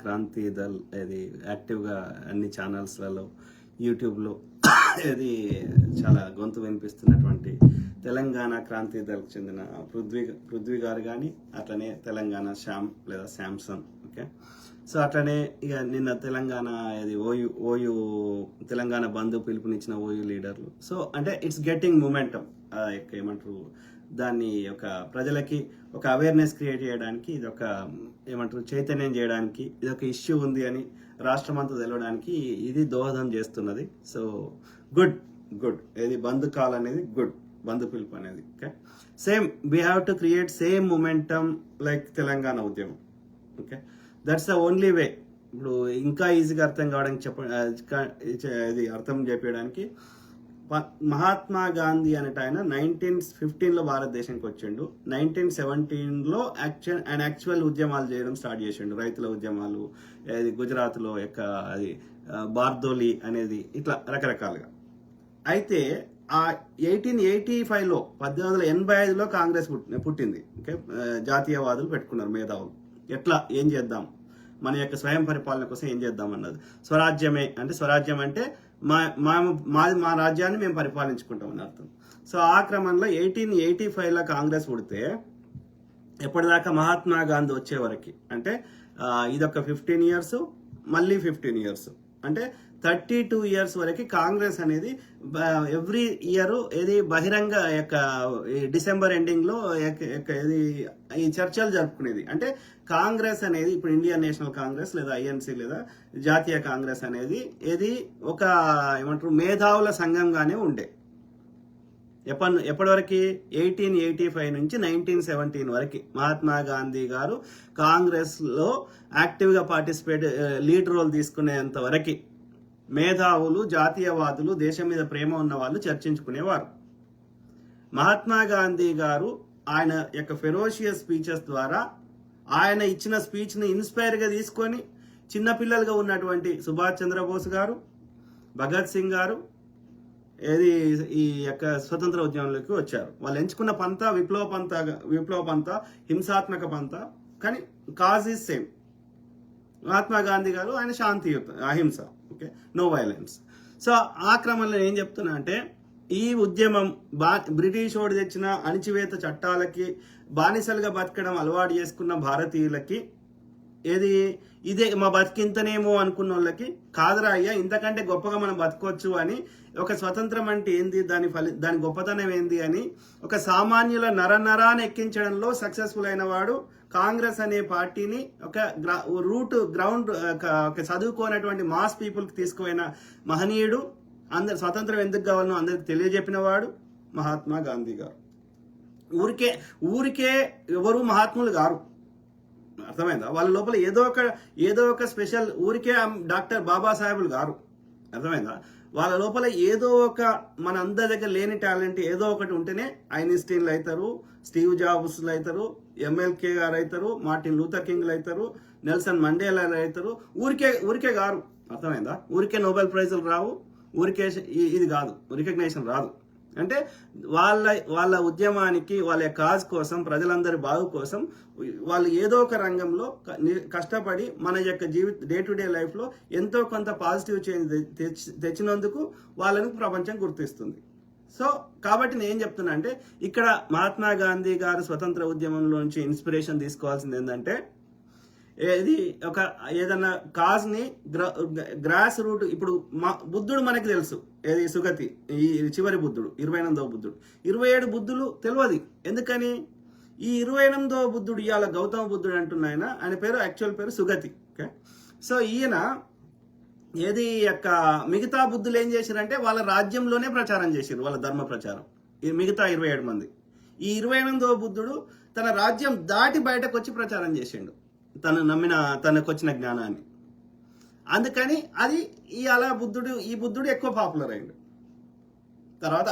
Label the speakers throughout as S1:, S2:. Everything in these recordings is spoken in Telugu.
S1: క్రాంతి దళ్ ఇది యాక్టివ్గా అన్ని ఛానల్స్లలో యూట్యూబ్లో ఇది చాలా గొంతు వినిపిస్తున్నటువంటి తెలంగాణ క్రాంతి దళకు చెందిన పృథ్వీ గారు కానీ అట్లనే తెలంగాణ శ్యామ్ లేదా శాంసన్. ఓకే, సో అట్లనే ఇక నిన్న తెలంగాణ ఇది ఓయూ తెలంగాణ బంధు పిలుపునిచ్చిన ఓయూ లీడర్లు. సో అంటే ఇట్స్ గెట్టింగ్ మూమెంటం, ఏమంటారు దాన్ని ఒక ప్రజలకి ఒక అవేర్నెస్ క్రియేట్ చేయడానికి, ఇది ఒక ఏమంటారు చైతన్యం చేయడానికి, ఇది ఒక ఇష్యూ ఉంది అని రాష్ట్రమంతా తెలవడానికి ఇది దోహదం చేస్తున్నది. సో గుడ్ గుడ్ ఇది బంధు కాల్ అనేది గుడ్, బంధు పిలుపు అనేది. Okay, same we have to create same momentum like Telangana ఉద్యమం. Okay, that's the only way. ఇప్పుడు ఇంకా ఈజీగా అర్థం కావడానికి ఇది అర్థం చెప్పడానికి మహాత్మా గాంధీ అనేట ఆయన 1915లో భారతదేశానికి వచ్చిండు. 1917లో యాక్చువల్ ఉద్యమాలు చేయడం స్టార్ట్ చేసిండు, రైతుల ఉద్యమాలు, గుజరాత్లో యొక్క అది బార్దోలి అనేది, ఇట్లా రకరకాలుగా. అయితే ఆ 1885లో 1885లో కాంగ్రెస్ పుట్టింది. ఓకే, జాతీయవాదులు పెట్టుకున్నారు, మేధావులు. ఎట్లా ఏం చేద్దాం, మన యొక్క స్వయం పరిపాలన కోసం ఏం చేద్దాం అన్నది. స్వరాజ్యమే అంటే స్వరాజ్యం అంటే మా రాజ్యాన్ని మేము పరిపాలించుకుంటామని అర్థం. సో ఆ క్రమంలో 1885లో కాంగ్రెస్ పుడితే ఎప్పటిదాకా మహాత్మా గాంధీ వచ్చే వరకు అంటే ఇదొక 15 years, మళ్ళీ 15 years, అంటే 32 years వరకు కాంగ్రెస్ అనేది ఎవ్రీ ఇయర్ ఏది బహిరంగ యొక్క డిసెంబర్ ఎండింగ్ లో ఇది ఈ చర్చలు జరుపుకునేది. అంటే కాంగ్రెస్ అనేది ఇప్పుడు ఇండియన్ నేషనల్ కాంగ్రెస్ లేదా ఐఎన్సి లేదా జాతీయ కాంగ్రెస్ అనేది ఏది ఒక ఏమంటారు మేధావుల సంఘంగానే ఉండే. ఎప్పటి వరకు 1885 నుంచి 1917 వరకు మహాత్మా గాంధీ గారు కాంగ్రెస్ లో యాక్టివ్ గా లీడ్ రోల్ తీసుకునేంత వరకు మేధావులు, జాతీయవాదులు, దేశం మీద ప్రేమ ఉన్న వాళ్ళు చర్చించుకునేవారు. మహాత్మా గాంధీ గారు ఆయన యొక్క ఫెరోషియస్ స్పీచెస్ ద్వారా ఆయన ఇచ్చిన స్పీచ్ ని ఇన్స్పైర్ గా తీసుకొని చిన్నపిల్లలుగా ఉన్నటువంటి సుభాష్ చంద్రబోస్ గారు, భగత్ సింగ్ గారు ఈ యొక్క స్వతంత్ర ఉద్యమంలోకి వచ్చారు. వాళ్ళు ఎంచుకున్న పంత విప్లవ పంత, హింసాత్మక పంత, కానీ cause is same. Mahatma Gandhi గారు ఆయన శాంతియుత, అహింస, ఓకే, నో వైలెన్స్. సో ఆ క్రమంలో ఏం చెప్తున్నా అంటే ఈ ఉద్యమం బ్రిటిష్ వాడు తెచ్చిన అణిచివేత చట్టాలకి బానిసలుగా బతకడం అలవాటు చేసుకున్న భారతీయులకి ఇదే మా బతికింతనేమో అనుకున్న వాళ్ళకి కాదురా అయ్యా ఇంతకంటే గొప్పగా మనం బతకొచ్చు అని, ఒక స్వతంత్రం అంటే ఏంది, దాని గొప్పతనం ఏంది అని ఒక సామాన్యుల నరాన్ని ఎక్కించడంలో సక్సెస్ఫుల్ అయిన వాడు కాంగ్రెస్ అనే పార్టీని ఒక గ్రౌండ్ చదువుకోనటువంటి మాస్ పీపుల్ కి తీసుకుపోయిన మహనీయుడు, అందరు స్వతంత్రం ఎందుకు కావాలనో అందరికి తెలియజెప్పిన వాడు మహాత్మా గాంధీ గారు. ఊరికే ఎవరు మహాత్ములు గారు, అర్థమైందా? వాళ్ళ లోపల ఏదో ఒక స్పెషల్, ఊరికే డాక్టర్ బాబాసాహెబులు గారు, అర్థమైందా? వాళ్ళ లోపల ఏదో ఒక మన అందరి దగ్గర లేని టాలెంట్ ఏదో ఒకటి ఉంటేనే ఐన్స్టీన్లు అవుతారు, స్టీవ్ జాబ్స్లు అవుతారు, ఎంఎల్కే గారు అవుతారు, మార్టిన్ లూథర్ కింగ్లు అవుతారు, నెల్సన్ మండేలా అవుతారు. ఊరికే గారు, అర్థమైందా? ఊరికే నోబెల్ ప్రైజులు రావు, ఊరికే ఇది కాదు, రికగ్నేషన్ రాదు. అంటే వాళ్ళ ఉద్యమానికి, వాళ్ళ కాజ్ కోసం, ప్రజలందరి బాగు కోసం వాళ్ళు ఏదో ఒక రంగంలో కష్టపడి మన యొక్క డే టు డే లైఫ్ లో ఎంతో కొంత పాజిటివ్ చేంజ్ తెచ్చినందుకు వాళ్ళని ప్రపంచం గుర్తిస్తుంది. సో కాబట్టి నేను ఏం చెప్తున్నా అంటే ఇక్కడ మహాత్మా గాంధీ గారు స్వతంత్ర ఉద్యమంలోంచి ఇన్స్పిరేషన్ తీసుకోవాల్సింది ఏంటంటే ఏదన్నా కాజ్ ని గ్రాస్ రూట్. ఇప్పుడు బుద్ధుడు మనకి తెలుసు, సుగతి, ఈ చివరి బుద్ధుడు, 28వ బుద్ధుడు, 27 బుద్ధులు తెలియదు. ఎందుకని? ఈ 28వ బుద్ధుడు ఇవాళ గౌతమ బుద్ధుడు అంటున్న ఆయన పేరు, యాక్చువల్ పేరు సుగతి. ఓకే, సో ఈయన యొక్క మిగతా బుద్ధులు ఏం చేశారంటే వాళ్ళ రాజ్యంలోనే ప్రచారం చేశారు, వాళ్ళ ధర్మ ప్రచారం. మిగతా 27 మంది. ఈ 28వ బుద్ధుడు తన రాజ్యం దాటి బయటకు వచ్చి ప్రచారం చేసిండు తనకు వచ్చిన జ్ఞానాన్ని. అందుకని ఈ బుద్ధుడు ఎక్కువ పాపులర్ అయ్యిండు. తర్వాత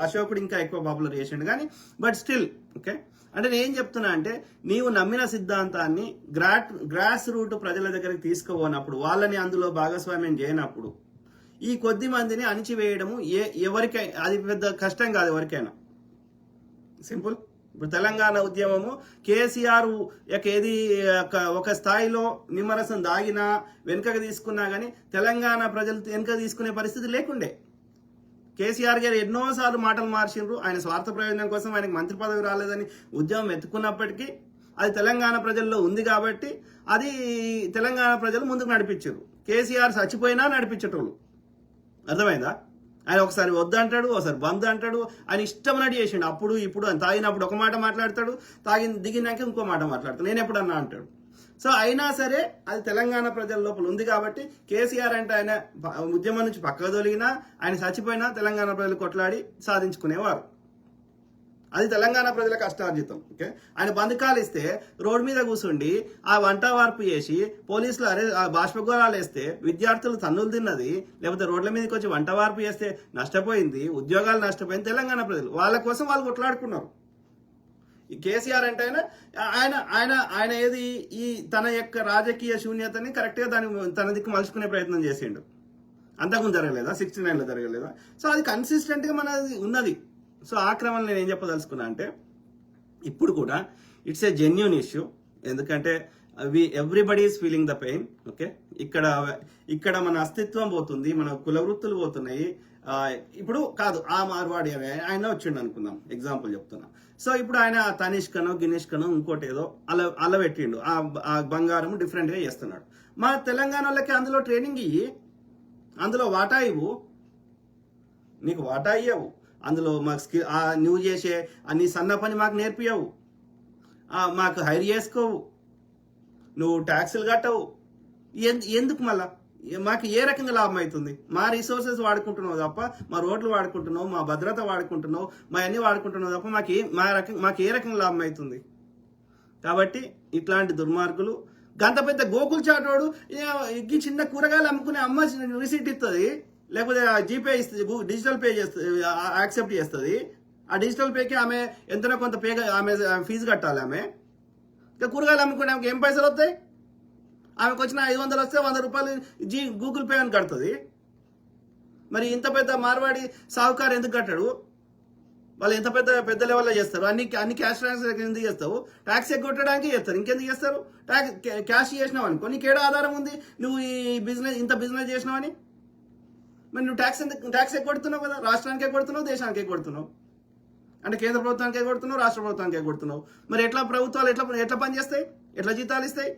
S1: అశోకుడు ఇంకా ఎక్కువ పాపులర్ చేసిండు. కానీ బట్ స్టిల్ ఓకే, అంటే నేను ఏం చెప్తున్నా అంటే నీవు నమ్మిన సిద్ధాంతాన్ని గ్రాస్ రూట్ ప్రజల దగ్గరికి తీసుకుపోనప్పుడు, వాళ్ళని అందులో భాగస్వామ్యం చేయనప్పుడు, ఈ కొద్ది మందిని అణిచివేయడము ఎవరికైనా అది పెద్ద కష్టం కాదు, ఎవరికైనా సింపుల్. ఇప్పుడు తెలంగాణ ఉద్యమము కేసీఆర్ ఏది ఒక స్థాయిలో నిమ్మరసం దాగినా వెనుకకు తీసుకున్నా కానీ తెలంగాణ ప్రజలు వెనుక తీసుకునే పరిస్థితి లేకుండే. కేసీఆర్ గారు ఎన్నోసార్లు మాటలు మార్చిండ్రు. ఆయన స్వార్థ ప్రయోజనం కోసం ఆయనకు మంత్రి పదవి రాలేదని ఉద్యమం ఎత్తుకున్నప్పటికీ అది తెలంగాణ ప్రజల్లో ఉంది కాబట్టి అది తెలంగాణ ప్రజలు ముందుకు నడిపించారు. కేసీఆర్ చచ్చిపోయినా నడిపించేటోళ్ళు. అర్థమైందా? ఆయన ఒకసారి వద్దంటాడు, ఒకసారి బంద్ అంటాడు, ఆయన ఇష్టం నడి చేసిండు. అప్పుడు ఇప్పుడు తాగినప్పుడు ఒక మాట మాట్లాడతాడు, దిగినాక ఇంకో మాట మాట్లాడతాడు, నేను ఎప్పుడన్నా అంటాడు. సో అయినా సరే అది తెలంగాణ ప్రజల లోపల ఉంది కాబట్టి కేసీఆర్ అంటే ఆయన ఉద్యమం నుంచి పక్కకు తొలగినా ఆయన చచ్చిపోయినా తెలంగాణ ప్రజలు కొట్లాడి సాధించుకునేవారు. అది తెలంగాణ ప్రజల కష్టార్జితం. ఓకే, ఆయన బంధకాలు ఇస్తే రోడ్డు మీద కూర్చుండి ఆ వంట వార్పు చేసి పోలీసులు బాష్పగోళాలు వేస్తే విద్యార్థులు తన్నులు తిన్నది, లేకపోతే రోడ్ల మీదకి వచ్చి వంట వార్పు చేస్తే నష్టపోయింది, ఉద్యోగాలు నష్టపోయింది తెలంగాణ ప్రజలు. వాళ్ళ కోసం వాళ్ళు కొట్లాడుకున్నారు. ఈ కేసీఆర్ అంటే ఆయన ఆయన ఆయన ఏది ఈ తన యొక్క రాజకీయ శూన్యతని కరెక్ట్గా తన దిక్కు మలుచుకునే ప్రయత్నం చేసిండు. అంతకుముందు జరగలేదా? 69లో జరగలేదా? సో అది కన్సిస్టెంట్గా మనది ఉన్నది. సో ఆ క్రమంలో నేను ఏం చెప్పదలుచుకున్నా అంటే ఇప్పుడు కూడా ఇట్స్ ఏ జెన్యూన్ ఇష్యూ. ఎందుకంటే everybody is feeling the pain. Okay, ఇక్కడ మన అస్తిత్వం పోతుంది, మన కుల వృత్తులు పోతున్నాయి. ఇప్పుడు కాదు ఆ మార్వాడి ఆయన వచ్చిండు అనుకుందాం, ఎగ్జాంపుల్ చెప్తున్నా. సో ఇప్పుడు ఆయన తనిష్కనో గినిష్కనో ఇంకోటి ఏదో అలా పెట్టిండు, ఆ బంగారం డిఫరెంట్గా చేస్తున్నాడు. మా తెలంగాణ వాళ్ళకి అందులో ట్రైనింగ్ ఇయ్యి, అందులో వాటా ఇవ్వు, నీకు వాటా ఇయ్యవు, అందులో మాకు నువ్వు చేసే నీ సన్న పని మాకు నేర్పియవు, మాకు హైర్ చేసుకోవు, నువ్వు ట్యాక్సులు కట్టవు. ఎందుకు మళ్ళా? మాకు ఏ రకంగా లాభం అవుతుంది? మా రిసోర్సెస్ వాడుకుంటున్నావు తప్ప, మా రోడ్లు వాడుకుంటున్నావు, మా భద్రత వాడుకుంటున్నావు, మా అన్ని వాడుకుంటున్నావు తప్ప మాకు ఏ రకంగా లాభం అవుతుంది? కాబట్టి ఇట్లాంటి దుర్మార్గులు గంత పెద్ద గోకుల్ చాటోడు ఈ చిన్న కూరగాయలు అమ్ముకునే అమ్మ రిసీట్ ఇస్తుంది, లేకపోతే జీపే ఇస్తుంది, డిజిటల్ పే చేస్తుంది, యాక్సెప్ట్ చేస్తుంది. ఆ డిజిటల్ పేకి ఆమె ఎంతనో కొంత ఆమె ఫీజు కట్టాలి. ఆమె ఇంకా కూరగాయలు అమ్ముకునే ఆమెకి ఏం పైసలు వస్తాయి? ఆమెకు వచ్చిన 500 వస్తే 100 రూపాయలు గూగుల్ పే అని కడుతుంది. మరి ఇంత పెద్ద మార్వాడి సాహుకారు ఎందుకు కట్టాడు? వాళ్ళు ఎంత పెద్ద లెవెల్లో చేస్తారు? అన్ని క్యాష్ ట్రాన్సాక్షన్ ఎందుకు చేస్తావు? ట్యాక్స్ ఎగ్గొట్టడానికి చేస్తారు, ఇంకెందుకు చేస్తారు? క్యాష్ చేసినావు అనుకో, నీకేడా ఆధారం ఉంది నువ్వు ఈ ఇంత బిజినెస్ చేసినావని? మరి నువ్వు ట్యాక్స్ ఎగ్గొడుతున్నావు కదా, రాష్ట్రానికి ఎగ్గొడుతున్నావు, దేశానికి ఎగ్గొడుతున్నావు. అంటే కేంద్ర ప్రభుత్వానికి ఎగ్గొడుతున్నావు, రాష్ట్ర ప్రభుత్వానికి ఎగ్గొడుతున్నావు. మరి ఎట్లా ప్రభుత్వాలు ఎట్లా పనిచేస్తాయి, ఎట్లా జీతాలు ఇస్తాయి?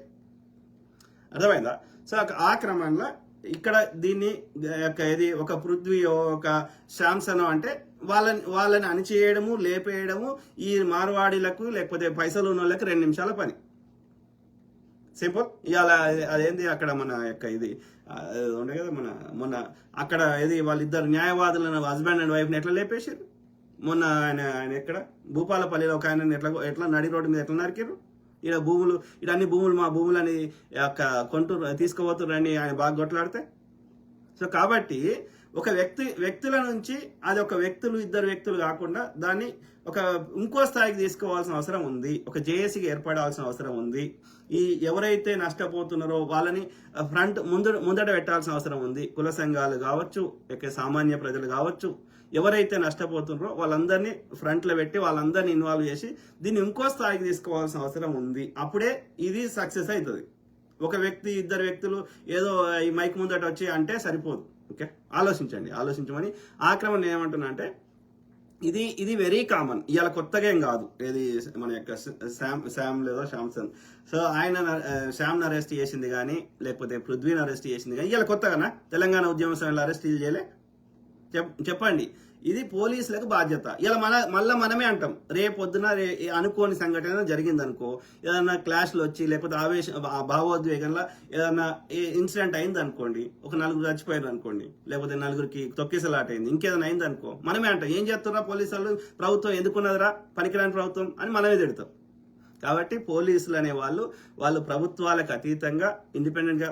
S1: అర్థమైందా? సో ఆ క్రమంలో ఇక్కడ దీన్ని ఇది ఒక పృథ్వీ ఒక శాంసన్ అంటే వాళ్ళని అణిచేయడము, లేపేయడము ఈ మార్వాడీలకు లేకపోతే పైసలు ఉన్న వాళ్ళకి 2 నిమిషాల పని. సింపుల్. ఇవాళ అదేంది అక్కడ మన యొక్క ఇది ఉండే కదా మొన్న అక్కడ ఏది వాళ్ళిద్దరు న్యాయవాదులను హస్బెండ్ అండ్ వైఫ్ని ఎట్లా లేపేసారు మొన్న. ఆయన ఎక్కడ భూపాలపల్లిలో ఒక ఆయన ఎట్లా నడి రోడ్డు మీద ఎట్లా నరికారు. ఇక్కడ అన్ని భూములు మా భూములని తీసుకుపోతుర్రని ఆయన బాగా కొట్లాడితే. సో కాబట్టి ఒక వ్యక్తుల నుంచి అది ఒక ఇద్దరు వ్యక్తులు కాకుండా దాన్ని ఒక ఇంకో స్థాయికి తీసుకోవాల్సిన అవసరం ఉంది. ఒక జేఏసీకి ఏర్పడాల్సిన అవసరం ఉంది. ఈ ఎవరైతే నష్టపోతున్నారో వాళ్ళని ముందట పెట్టాల్సిన అవసరం ఉంది. కుల సంఘాలు కావచ్చు, సామాన్య ప్రజలు కావచ్చు, ఎవరైతే నష్టపోతున్నారో వాళ్ళందరినీ ఫ్రంట్లో పెట్టి వాళ్ళందరినీ ఇన్వాల్వ్ చేసి దీన్ని ఇంకో స్థాయికి తీసుకోవాల్సిన అవసరం ఉంది. అప్పుడే ఇది సక్సెస్ అవుతుంది. ఒక ఇద్దరు వ్యక్తులు ఏదో ఈ మైక్ ముందట వచ్చి అంటే సరిపోదు. ఓకే, ఆలోచించమని ఆ క్రమం నేను ఏమంటున్నా అంటే ఇది వెరీ కామన్. ఇవాళ కొత్తగా ఏం కాదు. ఏది మన యొక్క శామ్ లేదా శాంసన్. సో ఆయన శ్యామ్ని అరెస్ట్ చేసింది కానీ లేకపోతే పృథ్వీని అరెస్ట్ చేసింది కానీ ఇవాళ కొత్తగానా? తెలంగాణ ఉద్యమ సమయంలో అరెస్ట్ చేయలే? చెప్పండి. ఇది పోలీసులకు బాధ్యత. ఇలా మళ్ళీ మనమే అంటాం, రేపొద్దున అనుకోని సంఘటన జరిగిందనుకో, ఏదన్నా క్లాష్లు వచ్చి లేకపోతే భావోద్వేగంలో ఏదన్నా ఇన్సిడెంట్ అయింది అనుకోండి, ఒక 4 చచ్చిపోయారు అనుకోండి, లేకపోతే 4కి తొక్కిసలాట అయింది, ఇంకేదైనా అయింది అనుకో, మనమే అంటాం ఏం చేస్తున్నారా పోలీసు వాళ్ళు, ప్రభుత్వం ఎందుకున్నదిరా పనికిరాని ప్రభుత్వం అని మనమే తిడతాం. కాబట్టి పోలీసులు అనే వాళ్ళు ప్రభుత్వాలకు అతీతంగా ఇండిపెండెంట్ గా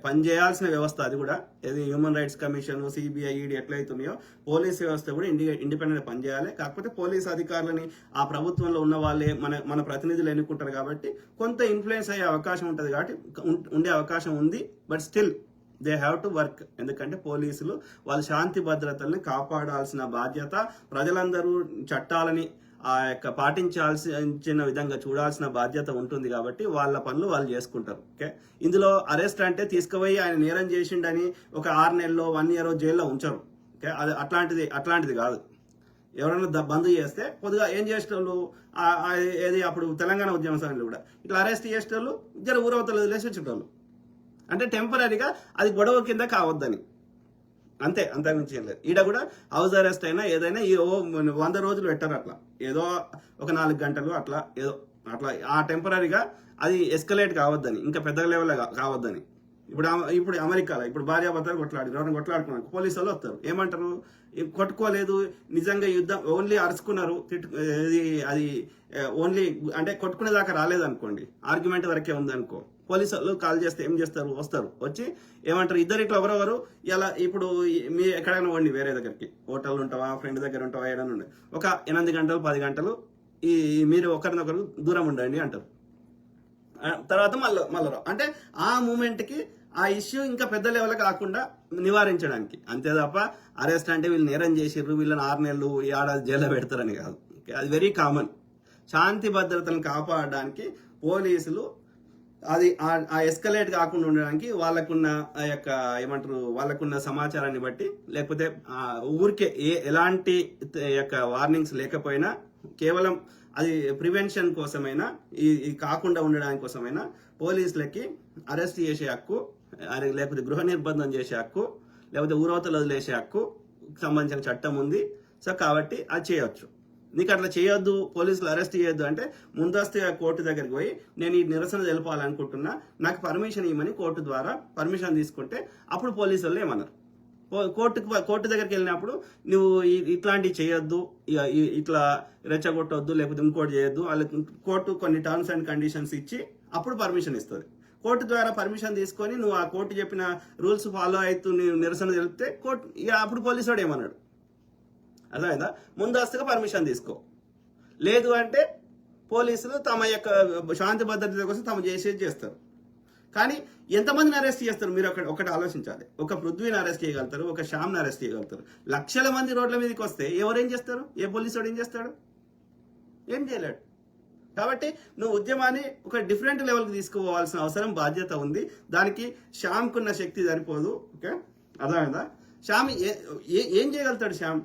S1: పనిచేయాల్సిన వ్యవస్థ. అది కూడా ఏది human rights commission, CBI, ED ఎట్లయితున్నాయో పోలీస్ వ్యవస్థ కూడా ఇండిపెండెంట్ గా పనిచేయాలి. కాకపోతే పోలీస్ అధికారులని ఆ ప్రభుత్వంలో ఉన్న వాళ్ళే మన ప్రతినిధులు ఎన్నుకుంటారు కాబట్టి కొంత ఇన్ఫ్లుయెన్స్ అయ్యే అవకాశం ఉంటుంది, కాబట్టి ఉండే అవకాశం ఉంది. But still they have to work. ఎందుకంటే పోలీసులు వాళ్ళ శాంతి భద్రతల్ని కాపాడాల్సిన బాధ్యత, ప్రజలందరూ చట్టాలని ఆ యొక్క పాటించాల్సిన విధంగా చూడాల్సిన బాధ్యత ఉంటుంది కాబట్టి వాళ్ళ పనులు వాళ్ళు చేసుకుంటారు. ఓకే, ఇందులో అరెస్ట్ అంటే తీసుకుపోయి ఆయన నేరం చేసిండని ఒక 6 నెలలు 1 year జైల్లో ఉంచరు. ఓకే, అది అట్లాంటిది కాదు. ఎవరైనా బంద్ చేస్తే కొద్దిగా ఏం చేసేటోళ్ళు ఏది అప్పుడు తెలంగాణ ఉద్యమ సమయంలో కూడా ఇట్లా అరెస్ట్ చేసేటోళ్ళు జర ఊరవతలు వదిలేసి వచ్చేటోళ్ళు. అంటే టెంపరీగా అది గొడవ కింద కావద్దని, అంతే, అంతకుమించి ఏం లేదు. ఈడ కూడా హౌస్ అరెస్ట్ అయినా ఏదైనా ఈ 100 రోజులు పెట్టారు. అట్లా ఏదో ఒక 4 గంటలు అట్లా ఏదో అట్లా ఆ టెంపరీగా అది ఎస్కలేట్ కావద్దని, ఇంకా పెద్ద లెవెల్ కావద్దని. ఇప్పుడు అమెరికాలో ఇప్పుడు భార్యాభర్తలు కొట్లాడుకున్నారు, పోలీసు వాళ్ళు వస్తారు, ఏమంటారు, కొట్టుకోలేదు నిజంగా యుద్ధం, ఓన్లీ అరుచుకున్నారు, అది ఓన్లీ అంటే కొట్టుకునే దాకా రాలేదు అనుకోండి, ఆర్గ్యుమెంట్ వరకే ఉంది అనుకో, పోలీసు వాళ్ళు కాల్ చేస్తే ఏం చేస్తారు, వస్తారు, వచ్చి ఏమంటారు, ఇద్దరు ఇట్లా ఎవరెవరు ఇలా ఇప్పుడు మీ ఎక్కడైనా వండి వేరే దగ్గరికి హోటల్ ఉంటావా, ఫ్రెండ్ దగ్గర ఉంటావా, ఏదైనా ఉండే ఒక 8 గంటలు 10 గంటలు మీరు ఒకరినొకరు దూరం ఉండండి అంటారు. తర్వాత మళ్ళీ అంటే ఆ మూమెంట్కి ఆ ఇష్యూ ఇంకా పెద్ద లెవెల్ కాకుండా నివారించడానికి, అంతే తప్ప అరెస్ట్ అంటే వీళ్ళు నేరం చేసిర్రు వీళ్ళని 6 నెలలు ఏడాది జైల్లో పెడతారని కాదు. అది వెరీ కామన్. శాంతి భద్రతలను కాపాడడానికి పోలీసులు అది ఆ ఎస్కలేట్ కాకుండా ఉండడానికి వాళ్ళకున్న ఆ యొక్క ఏమంటారు, వాళ్ళకున్న సమాచారాన్ని బట్టి, లేకపోతే ఊరికే ఎలాంటి యొక్క వార్నింగ్స్ లేకపోయినా కేవలం అది ప్రివెన్షన్ కోసమైనా ఈ కాకుండా ఉండడానికి కోసమైనా పోలీసులకి అరెస్ట్ చేసే హక్కు, లేకపోతే గృహ నిర్బంధం చేసే హక్కు, లేకపోతే ఊరవతలు వదిలేసే హక్కు సంబంధించిన చట్టం ఉంది. సో కాబట్టి అది చేయొచ్చు. నీకు అట్లా చేయొద్దు, పోలీసులు అరెస్ట్ చేయొద్దు అంటే ముందస్తుగా కోర్టు దగ్గరికి పోయి నేను ఈ నిరసన తెలపాలనుకుంటున్నా, నాకు పర్మిషన్ ఇవ్వమని కోర్టు ద్వారా పర్మిషన్ తీసుకుంటే అప్పుడు పోలీసు వాళ్ళు ఏమన్నారు, కోర్టు దగ్గరికి వెళ్ళినప్పుడు నువ్వు ఇట్లాంటివి చేయొద్దు, ఇట్లా రెచ్చగొట్టొద్దు, లేకపోతే ఇంకోటి చేయొద్దు, వాళ్ళకి కోర్టు కొన్ని టర్మ్స్ అండ్ కండిషన్స్ ఇచ్చి అప్పుడు పర్మిషన్ ఇస్తుంది. కోర్టు ద్వారా పర్మిషన్ తీసుకొని నువ్వు ఆ కోర్టు చెప్పిన రూల్స్ ఫాలో అవుతూ నువ్వు నిరసన తెలిపితే కోర్టు అప్పుడు పోలీసు వాడు ఏమన్నాడు, అర్థమైందా? ముందస్తుగా పర్మిషన్ తీసుకో, లేదు అంటే పోలీసులు తమ యొక్క శాంతి భద్రత కోసం తమ చేసేది చేస్తారు. కానీ ఎంతమందిని అరెస్ట్ చేస్తారు మీరు ఒకటి ఆలోచించాలి. ఒక పృథ్వీని అరెస్ట్ చేయగలుగుతారు, ఒక శ్యామ్ని అరెస్ట్ చేయగలుగుతారు, లక్షల మంది రోడ్ల మీదకి వస్తే ఎవరేం చేస్తారు, ఏ పోలీసు వాడు ఏం చేస్తాడు, ఏం చేయలేడు. కాబట్టి నువ్వు ఉద్యమాన్ని ఒక డిఫరెంట్ లెవెల్కి తీసుకుపోవాల్సిన అవసరం బాధ్యత ఉంది. దానికి శ్యామ్కున్న శక్తి సరిపోదు. ఓకే, అర్థమైందా? శ్యామ్ ఏం చేయగలుగుతాడు? శ్యామ్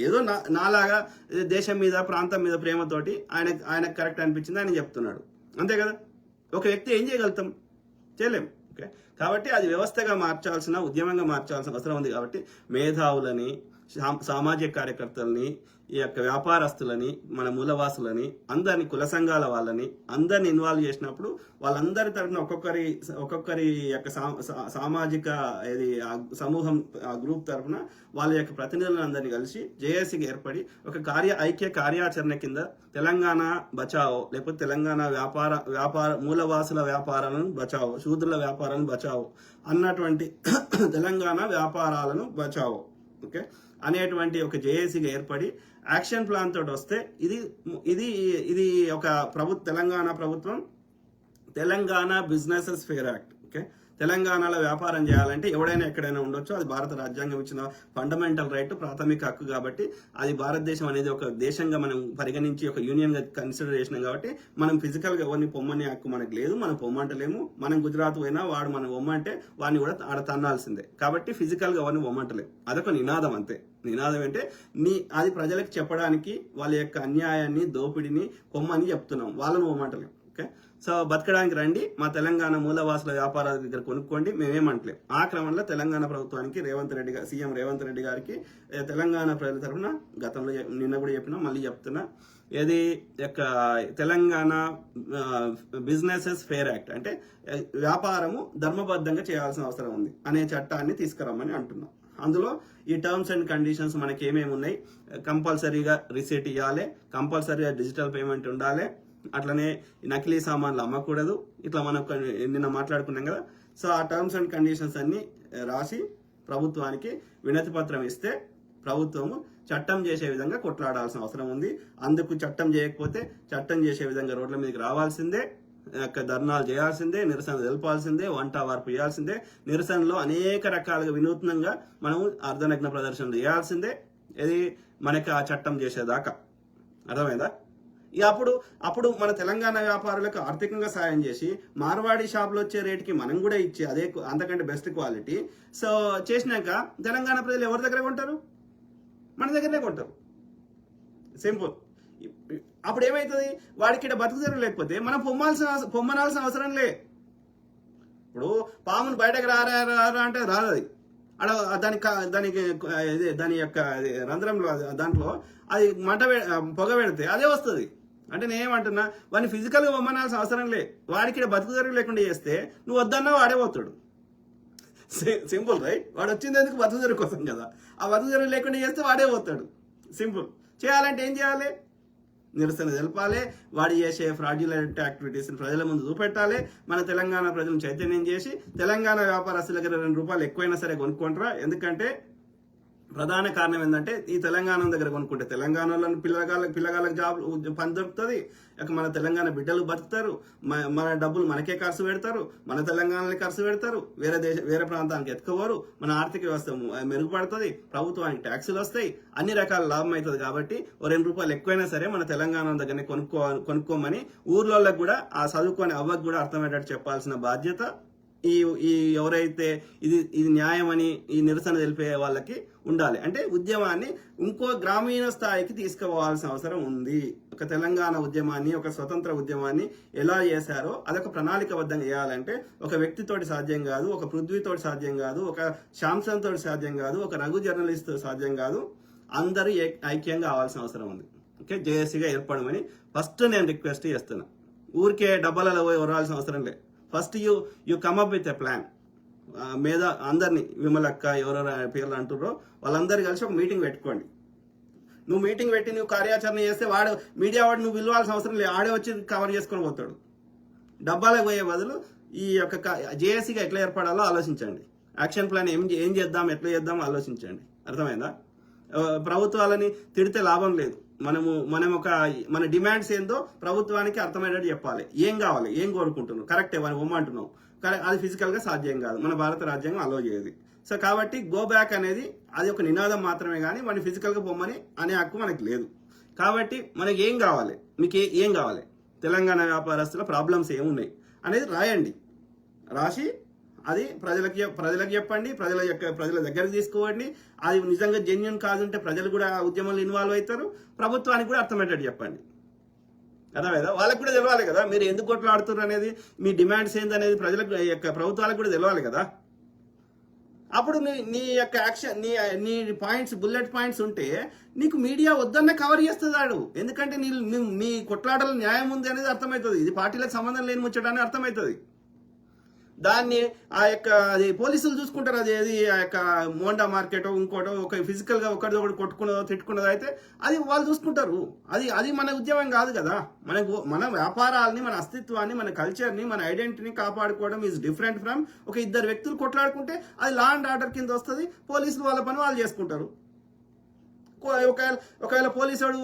S1: ఏదో నాలాగా దేశం మీద ప్రాంతం మీద ప్రేమతోటి ఆయనకు కరెక్ట్ అనిపించింది ఆయన చెప్తున్నాడు, అంతే కదా. ఒక వ్యక్తి ఏం చేయగలుగుతాం, చేయలేం. ఓకే, కాబట్టి అది వ్యవస్థగా మార్చాల్సిన, ఉద్యమంగా మార్చాల్సిన అవసరం ఉంది. కాబట్టి మేధావులని, సామాజిక కార్యకర్తలని, ఈ యొక్క వ్యాపారస్తులని, మన మూలవాసులని, అందరినీ, కుల సంఘాల వాళ్ళని అందరిని ఇన్వాల్వ్ చేసినప్పుడు వాళ్ళందరి తరఫున ఒక్కొక్కరి యొక్క సామాజిక సమూహం గ్రూప్ తరఫున వాళ్ళ యొక్క ప్రతినిధులను అందరినీ కలిసి జేఏసీకి ఏర్పడి ఒక ఐక్య కార్యాచరణ కింద తెలంగాణ బచావో, లేకపోతే తెలంగాణ వ్యాపార మూలవాసుల వ్యాపారాలను బచావో, శూద్రుల వ్యాపారాలను బచావో అన్నటువంటి తెలంగాణ వ్యాపారాలను బచావో, ఓకే అనేటువంటి ఒక జేఏసీగా ఏర్పడి యాక్షన్ ప్లాన్ తోటి వస్తే ఇది ఒక తెలంగాణ ప్రభుత్వం Telangana businesses fair act, okay, తెలంగాణలో వ్యాపారం చేయాలంటే ఎవడైనా ఎక్కడైనా ఉండొచ్చు, అది భారత రాజ్యాంగం ఇచ్చిన ఫండమెంటల్ రైట్, ప్రాథమిక హక్కు. కాబట్టి అది భారతదేశం అనేది ఒక దేశంగా మనం పరిగణించి ఒక యూనియన్ గా కన్సిడర్ చేసినాం. కాబట్టి మనం ఫిజికల్ గా ఎవరిని పొమ్మనే హక్కు మనకు లేదు, మనం పొమ్మంటలేము. మనం గుజరాత్ పోయినా వాడు మనం పొమ్మంటే వాడిని కూడా ఆడ తన్నాల్సిందే. కాబట్టి ఫిజికల్ గా ఎవరిని పొమ్మంటలేము. అదొక నినాదం, అంతే. నినాదం అంటే అది ప్రజలకు చెప్పడానికి వాళ్ళ యొక్క అన్యాయాన్ని, దోపిడిని పొమ్మని చెప్తున్నాం, వాళ్ళని పొమ్మంటలేము. ఓకే, సో బతకడానికి రండి, మా తెలంగాణ మూలవాసుల వ్యాపారాల దగ్గర కొనుక్కోండి, మేమేమంటలేం. ఆ క్రమంలో తెలంగాణ ప్రభుత్వానికి సీఎం రేవంత్ రెడ్డి గారికి తెలంగాణ ప్రజల తరఫున గతంలో నిన్న కూడా చెప్పినా, మళ్ళీ చెప్తున్నా, ఏది యొక్క తెలంగాణ బిజినెసెస్ ఫేర్ యాక్ట్ అంటే వ్యాపారము ధర్మబద్ధంగా చేయాల్సిన అవసరం ఉంది అనే చట్టాన్ని తీసుకురమ్మని అంటున్నాం. అందులో ఈ టర్మ్స్ అండ్ కండిషన్స్ మనకి ఏమేమి ఉన్నాయి, కంపల్సరీగా రిసీట్ ఇవ్వాలి, కంపల్సరీగా డిజిటల్ పేమెంట్ ఉండాలి, అట్లనే నకిలీ సామాన్లు అమ్మకూడదు, ఇట్లా మనం నిన్న మాట్లాడుకున్నాం కదా. సో ఆ టర్మ్స్ అండ్ కండిషన్స్ అన్ని రాసి ప్రభుత్వానికి వినతి పత్రం ఇస్తే ప్రభుత్వము చట్టం చేసే విధంగా కొట్లాడాల్సిన అవసరం ఉంది. అందుకు చట్టం చేయకపోతే చట్టం చేసే విధంగా రోడ్ల మీదకి రావాల్సిందే, ధర్నాలు చేయాల్సిందే, నిరసన తెలపాల్సిందే, వంట వార్పు చేయాల్సిందే, నిరసనలో అనేక రకాలుగా వినూత్నంగా మనం అర్ధనగ్న ప్రదర్శనలు చేయాల్సిందే, ఇది మనకి ఆ చట్టం చేసేదాకా. అర్థమైందా? ఇక అప్పుడు మన తెలంగాణ వ్యాపారులకు ఆర్థికంగా సాయం చేసి మార్వాడి షాపులో వచ్చే రేటుకి మనం కూడా ఇచ్చి అదే అంతకంటే బెస్ట్ క్వాలిటీ సో చేసినాక తెలంగాణ ప్రజలు ఎవరి దగ్గర కొంటారు? మన దగ్గరనే కొంటారు. సింపుల్. అప్పుడు ఏమవుతుంది? వాడికి ఇక్కడ బతుకు తెరువు లేకపోతే మనం పొమ్మనాల్సిన అవసరం లే. ఇప్పుడు పామును బయటకు రారా అంటే రాదు. అది అక్కడ దాని యొక్క రంధ్రంలో దాంట్లో అది పొగ పెడితే అదే వస్తుంది. అంటే నేనేమంటున్నా, వాడిని ఫిజికల్గా పొమ్మనాల్సిన అవసరం లే. వాడికి ఇక్కడ బతుకు తెరువు లేకుండా చేస్తే నువ్వు వద్దన్నా వాడే పోతాడు. Simple right. వాడు వచ్చింది ఎందుకు? బతుకు తెరువు కోసం కదా. ఆ బతుకు తెరువు లేకుండా చేస్తే వాడే పోతాడు. సింపుల్. చేయాలంటే ఏం చేయాలి? నిరసన తెలపాలి. వాడు చేసే ఫ్రాడ్యులెంట్ యాక్టివిటీస్ని ప్రజల ముందు చూపెట్టాలి. మన తెలంగాణ ప్రజలను చైతన్యం చేసి తెలంగాణ వ్యాపారస్తుల దగ్గర ₹2 ఎక్కువైనా సరే కొనుక్కుంటారా. ఎందుకంటే ప్రధాన కారణం ఏంటంటే ఈ తెలంగాణ దగ్గర కొనుక్కుంటే తెలంగాణలో పిల్లగాళ్ళకి జాబ్ పని దొరుకుతుంది. మన తెలంగాణ బిడ్డలు బతుకుతారు. మన డబ్బులు మనకే ఖర్చు పెడతారు. మన తెలంగాణలో ఖర్చు పెడతారు. వేరే ప్రాంతానికి ఎత్తుకోవరు. మన ఆర్థిక వ్యవస్థ మెరుగుపడుతుంది. ప్రభుత్వానికి ట్యాక్సులు వస్తాయి. అన్ని రకాల లాభం అవుతుంది. కాబట్టి ₹2 ఎక్కువైనా సరే మన తెలంగాణ దగ్గరనే కొనుక్కోమని ఊర్లోకి కూడా ఆ చదువుకొని అవ్వకు కూడా అర్థమయ్యేటట్టు చెప్పాల్సిన బాధ్యత ఈ ఎవరైతే ఇది న్యాయమని ఈ నిరసన తెలిపే వాళ్ళకి ఉండాలి. అంటే ఉద్యమాన్ని ఇంకో గ్రామీణ స్థాయికి తీసుకుపోవాల్సిన అవసరం ఉంది. ఒక తెలంగాణ ఉద్యమాన్ని, ఒక స్వతంత్ర ఉద్యమాన్ని ఎలా చేశారో అదొక ప్రణాళికబద్ధంగా చేయాలంటే ఒక వ్యక్తితోటి సాధ్యం కాదు, ఒక పృథ్వీతోటి సాధ్యం కాదు, ఒక శాంసన్ తోటి సాధ్యం కాదు, ఒక రఘు జర్నలిస్ట్ సాధ్యం కాదు. అందరూ ఐక్యంగా అవ్వాల్సిన అవసరం ఉంది. ఓకే, జేఏసీగా ఏర్పడమని ఫస్ట్ నేను రిక్వెస్ట్ చేస్తున్నా. ఊరికే డబ్బాలలో పోయి వరాల్సిన అవసరం లేదు. First you come up with a plan. మీద అందరినీ విమలక్క ఎవరెవరు పేర్లు అంటుర్రో వాళ్ళందరూ కలిసి ఒక మీటింగ్ పెట్టుకోండి. నువ్వు మీటింగ్ పెట్టి నువ్వు కార్యాచరణ చేస్తే మీడియా వాడు నువ్వు పిలవాల్సిన అవసరం లేదు. ఆడే వచ్చి కవర్ చేసుకొని పోతాడు. డబ్బాలకు పోయే బదులు ఈ యొక్క జేఏసీగా ఎట్లా ఏర్పడాలో ఆలోచించండి. యాక్షన్ ప్లాన్ ఏం చేద్దాం, ఎట్లా చేద్దాం ఆలోచించండి. అర్థమైందా? ప్రభుత్వాలని తిడితే లాభం లేదు. మన డిమాండ్స్ ఏందో ప్రభుత్వానికి అర్థమయ్యేటట్టు చెప్పాలి. ఏం కావాలి, ఏం కోరుకుంటున్నావు, కరెక్టే మనం బొమ్మంటున్నావు, అది ఫిజికల్గా సాధ్యం కాదు. మన భారత రాజ్యాంగం అలో చేయదు. సో కాబట్టి గో బ్యాక్ అనేది అది ఒక నినాదం మాత్రమే, కానీ వాడిని ఫిజికల్గా బొమ్మని అనే హక్కు మనకి లేదు. కాబట్టి మనకి ఏం కావాలి, మీకు ఏం కావాలి, తెలంగాణ వ్యాపారస్తుల ప్రాబ్లమ్స్ ఏమున్నాయి అనేది రాయండి. రాసి అది ప్రజలకు చెప్పండి. ప్రజల దగ్గరకు తీసుకోండి. అది నిజంగా జెన్యున్ కాదుంటే ప్రజలు కూడా ఉద్యమంలో ఇన్వాల్వ్ అవుతారు. ప్రభుత్వానికి కూడా అర్థమయ్యేటట్టు చెప్పండి. అర్థమైందా? వాళ్ళకి కూడా తెలవాలి కదా మీరు ఎందుకు కొట్లాడుతున్నారు అనేది, మీ డిమాండ్స్ ఏందనేది ప్రభుత్వాలకు కూడా తెలవాలి కదా. అప్పుడు నీ యొక్క యాక్షన్ నీ పాయింట్స్, బుల్లెట్ పాయింట్స్ ఉంటే నీకు మీడియా వద్దన్న కవర్ చేస్తున్నాడు. ఎందుకంటే నీ కొట్లాటలో న్యాయం ఉంది అనేది అర్థమవుతుంది. ఇది పార్టీలకు సంబంధం లేని ముచ్చటని అర్థమవుతుంది. దాన్ని అది పోలీసులు చూసుకుంటారు. అది ఆ యొక్క మోండా మార్కెట్ ఇంకోటో ఒక ఫిజికల్గా ఒకటి కొట్టుకున్నదో తిట్టుకున్నదో అయితే అది వాళ్ళు చూసుకుంటారు. అది మన ఉద్యమం కాదు కదా. మన వ్యాపారాలని, మన అస్తిత్వాన్ని, మన కల్చర్ని, మన ఐడెంటిటీని కాపాడుకోవడం ఈజ్ డిఫరెంట్ ఫ్రమ్ ఒక ఇద్దరు వ్యక్తులు కొట్లాడుకుంటే అది లా అండ్ ఆర్డర్ కింద వస్తుంది. పోలీసులు వాళ్ళ పని వాళ్ళు చేసుకుంటారు. ఒకవేళ పోలీసు వాడు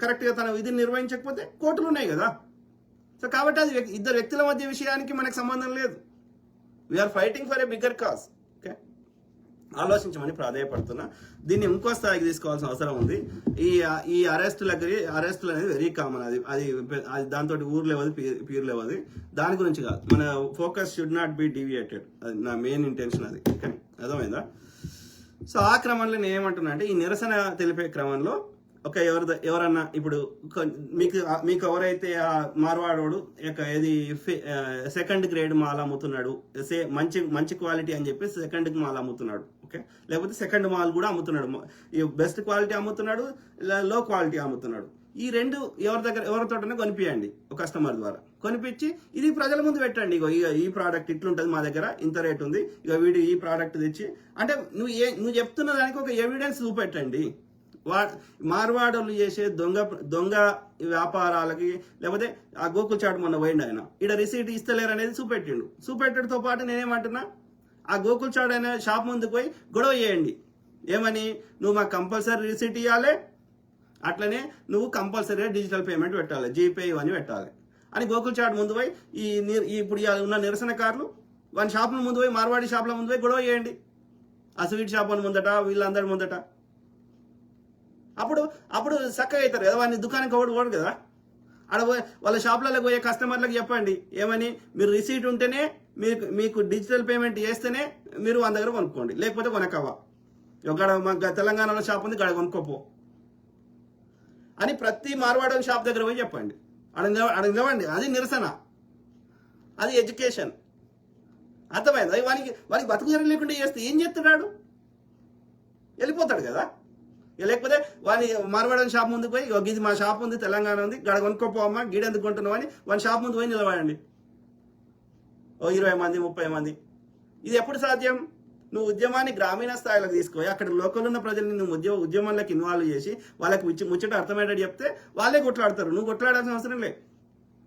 S1: కరెక్ట్గా తన విధిని నిర్వహించకపోతే కోర్టులు ఉన్నాయి కదా. సో కాబట్టి అది ఇద్దరు వ్యక్తుల మధ్య విషయానికి మనకు సంబంధం లేదు. We're fighting for a bigger cause. Okay, ఆలోచించమని ప్రాధాన్యపడుతున్నా. దీన్ని ఇంకో స్థాయికి తీసుకోవాల్సిన అవసరం ఉంది. ఈ అరెస్టులు అనేది వెరీ కామన్. అది దాంతో ఊరు లేవది, పీరు లేవది. దాని గురించి కాదు. మన focus should not be deviated. అది నా మెయిన్ ఇంటెన్షన్. అది ఓకే, అర్థమైందా? సో ఆ క్రమంలో నేను ఏమంటున్నా అంటే, ఈ నిరసన తెలిపే క్రమంలో ఎవరన్నా ఇప్పుడు మీకు ఎవరైతే ఆ మార్వాడోడు ఏది సెకండ్ గ్రేడ్ మాల అమ్ముతున్నాడు, మంచి క్వాలిటీ అని చెప్పి సెకండ్ మాల అమ్ముతున్నాడు. ఓకే, లేకపోతే సెకండ్ మాల్ కూడా అమ్ముతున్నాడు. బెస్ట్ క్వాలిటీ అమ్ముతున్నాడు, లో క్వాలిటీ అమ్ముతున్నాడు. ఈ రెండు ఎవరితోటనే కొనిపించండి ఒక కస్టమర్ ద్వారా. కొనిపించి ఇది ప్రజల ముందు పెట్టండి. ఇక ఈ ప్రోడక్ట్ ఇట్లుంటుంది, మా దగ్గర ఇంత రేట్ ఉంది, ఇక వీడు ఈ ప్రోడక్ట్ తెచ్చి అంటే నువ్వు చెప్తున్న దానికి ఒక ఎవిడెన్స్ చూపెట్టండి. మార్వాడోళ్ళు చేసే దొంగ వ్యాపారాలకి, లేకపోతే ఆ గోకుల్ చాట్ మొన్న పోయిండు ఆయన, ఇక్కడ రిసీట్ ఇస్తలేరు అనేది చూపెట్టడంతో పాటు నేనేమంటున్నా, ఆ గోకుల్ చాట్ అనే షాప్ ముందుకు పోయి గొడవ చేయండి. ఏమని, నువ్వు మాకు కంపల్సరీ రిసీట్ ఇవ్వాలి, అట్లనే నువ్వు కంపల్సరీగా డిజిటల్ పేమెంట్ పెట్టాలి, జీపే ఇవన్నీ పెట్టాలి అని గోకుల్ చాట్ ముందు పోయి ఇప్పుడు ఉన్న నిరసనకారులు వాళ్ళ షాపుల ముందు పోయి, మార్వాడి షాపుల ముందు పోయి గొడవ చేయండి. ఆ స్వీట్ షాప్ అని ముందట, వీళ్ళందరి ముందట. అప్పుడు అప్పుడు చక్కగా అవుతారు కదా, వాడిని దుకాణానికి ఓడు కదా. ఆడ వాళ్ళ షాప్లలో పోయే కస్టమర్లకు చెప్పండి ఏమని, మీరు రిసీట్ ఉంటేనే మీకు డిజిటల్ పేమెంట్ చేస్తేనే మీరు వాళ్ళ దగ్గర కొనుక్కోండి, లేకపోతే కొనకవా. ఒక తెలంగాణలో షాప్ ఉంది, గడ కొనుక్కోపో అని ప్రతి మార్వాడ షాప్ దగ్గర పోయి చెప్పండి. అక్కడ నిలవండి. అది నిరసన, అది ఎడ్యుకేషన్. అర్థమైంది. వానికి బతుకు లేకుండా చేస్తే ఏం చేస్తున్నాడు, వెళ్ళిపోతాడు కదా. లేకపోతే వాని మార్వాడని షాప్ ముందుకు పోయి, ఇది మా షాప్ ఉంది, తెలంగాణ ఉంది, గడ కొనుక్కోపోవమ్మా, గీడెందుకు కొంటున్నావు అని వాని షాప్ ముందు పోయి నిలబడండి. 20 మంది 30 మంది. ఇది ఎప్పుడు సాధ్యం? నువ్వు ఉద్యమాన్ని గ్రామీణ స్థాయిలోకి తీసుకొని అక్కడ లోకల్ ఉన్న ప్రజల్ని నువ్వు ఉద్యమంలోకి ఇన్వాల్వ్ చేసి వాళ్ళకి ముచ్చట అర్థమయ్యేటట్టు చెప్తే వాళ్ళే కొట్లాడతారు. నువ్వు కొట్లాడాల్సిన అవసరం లే,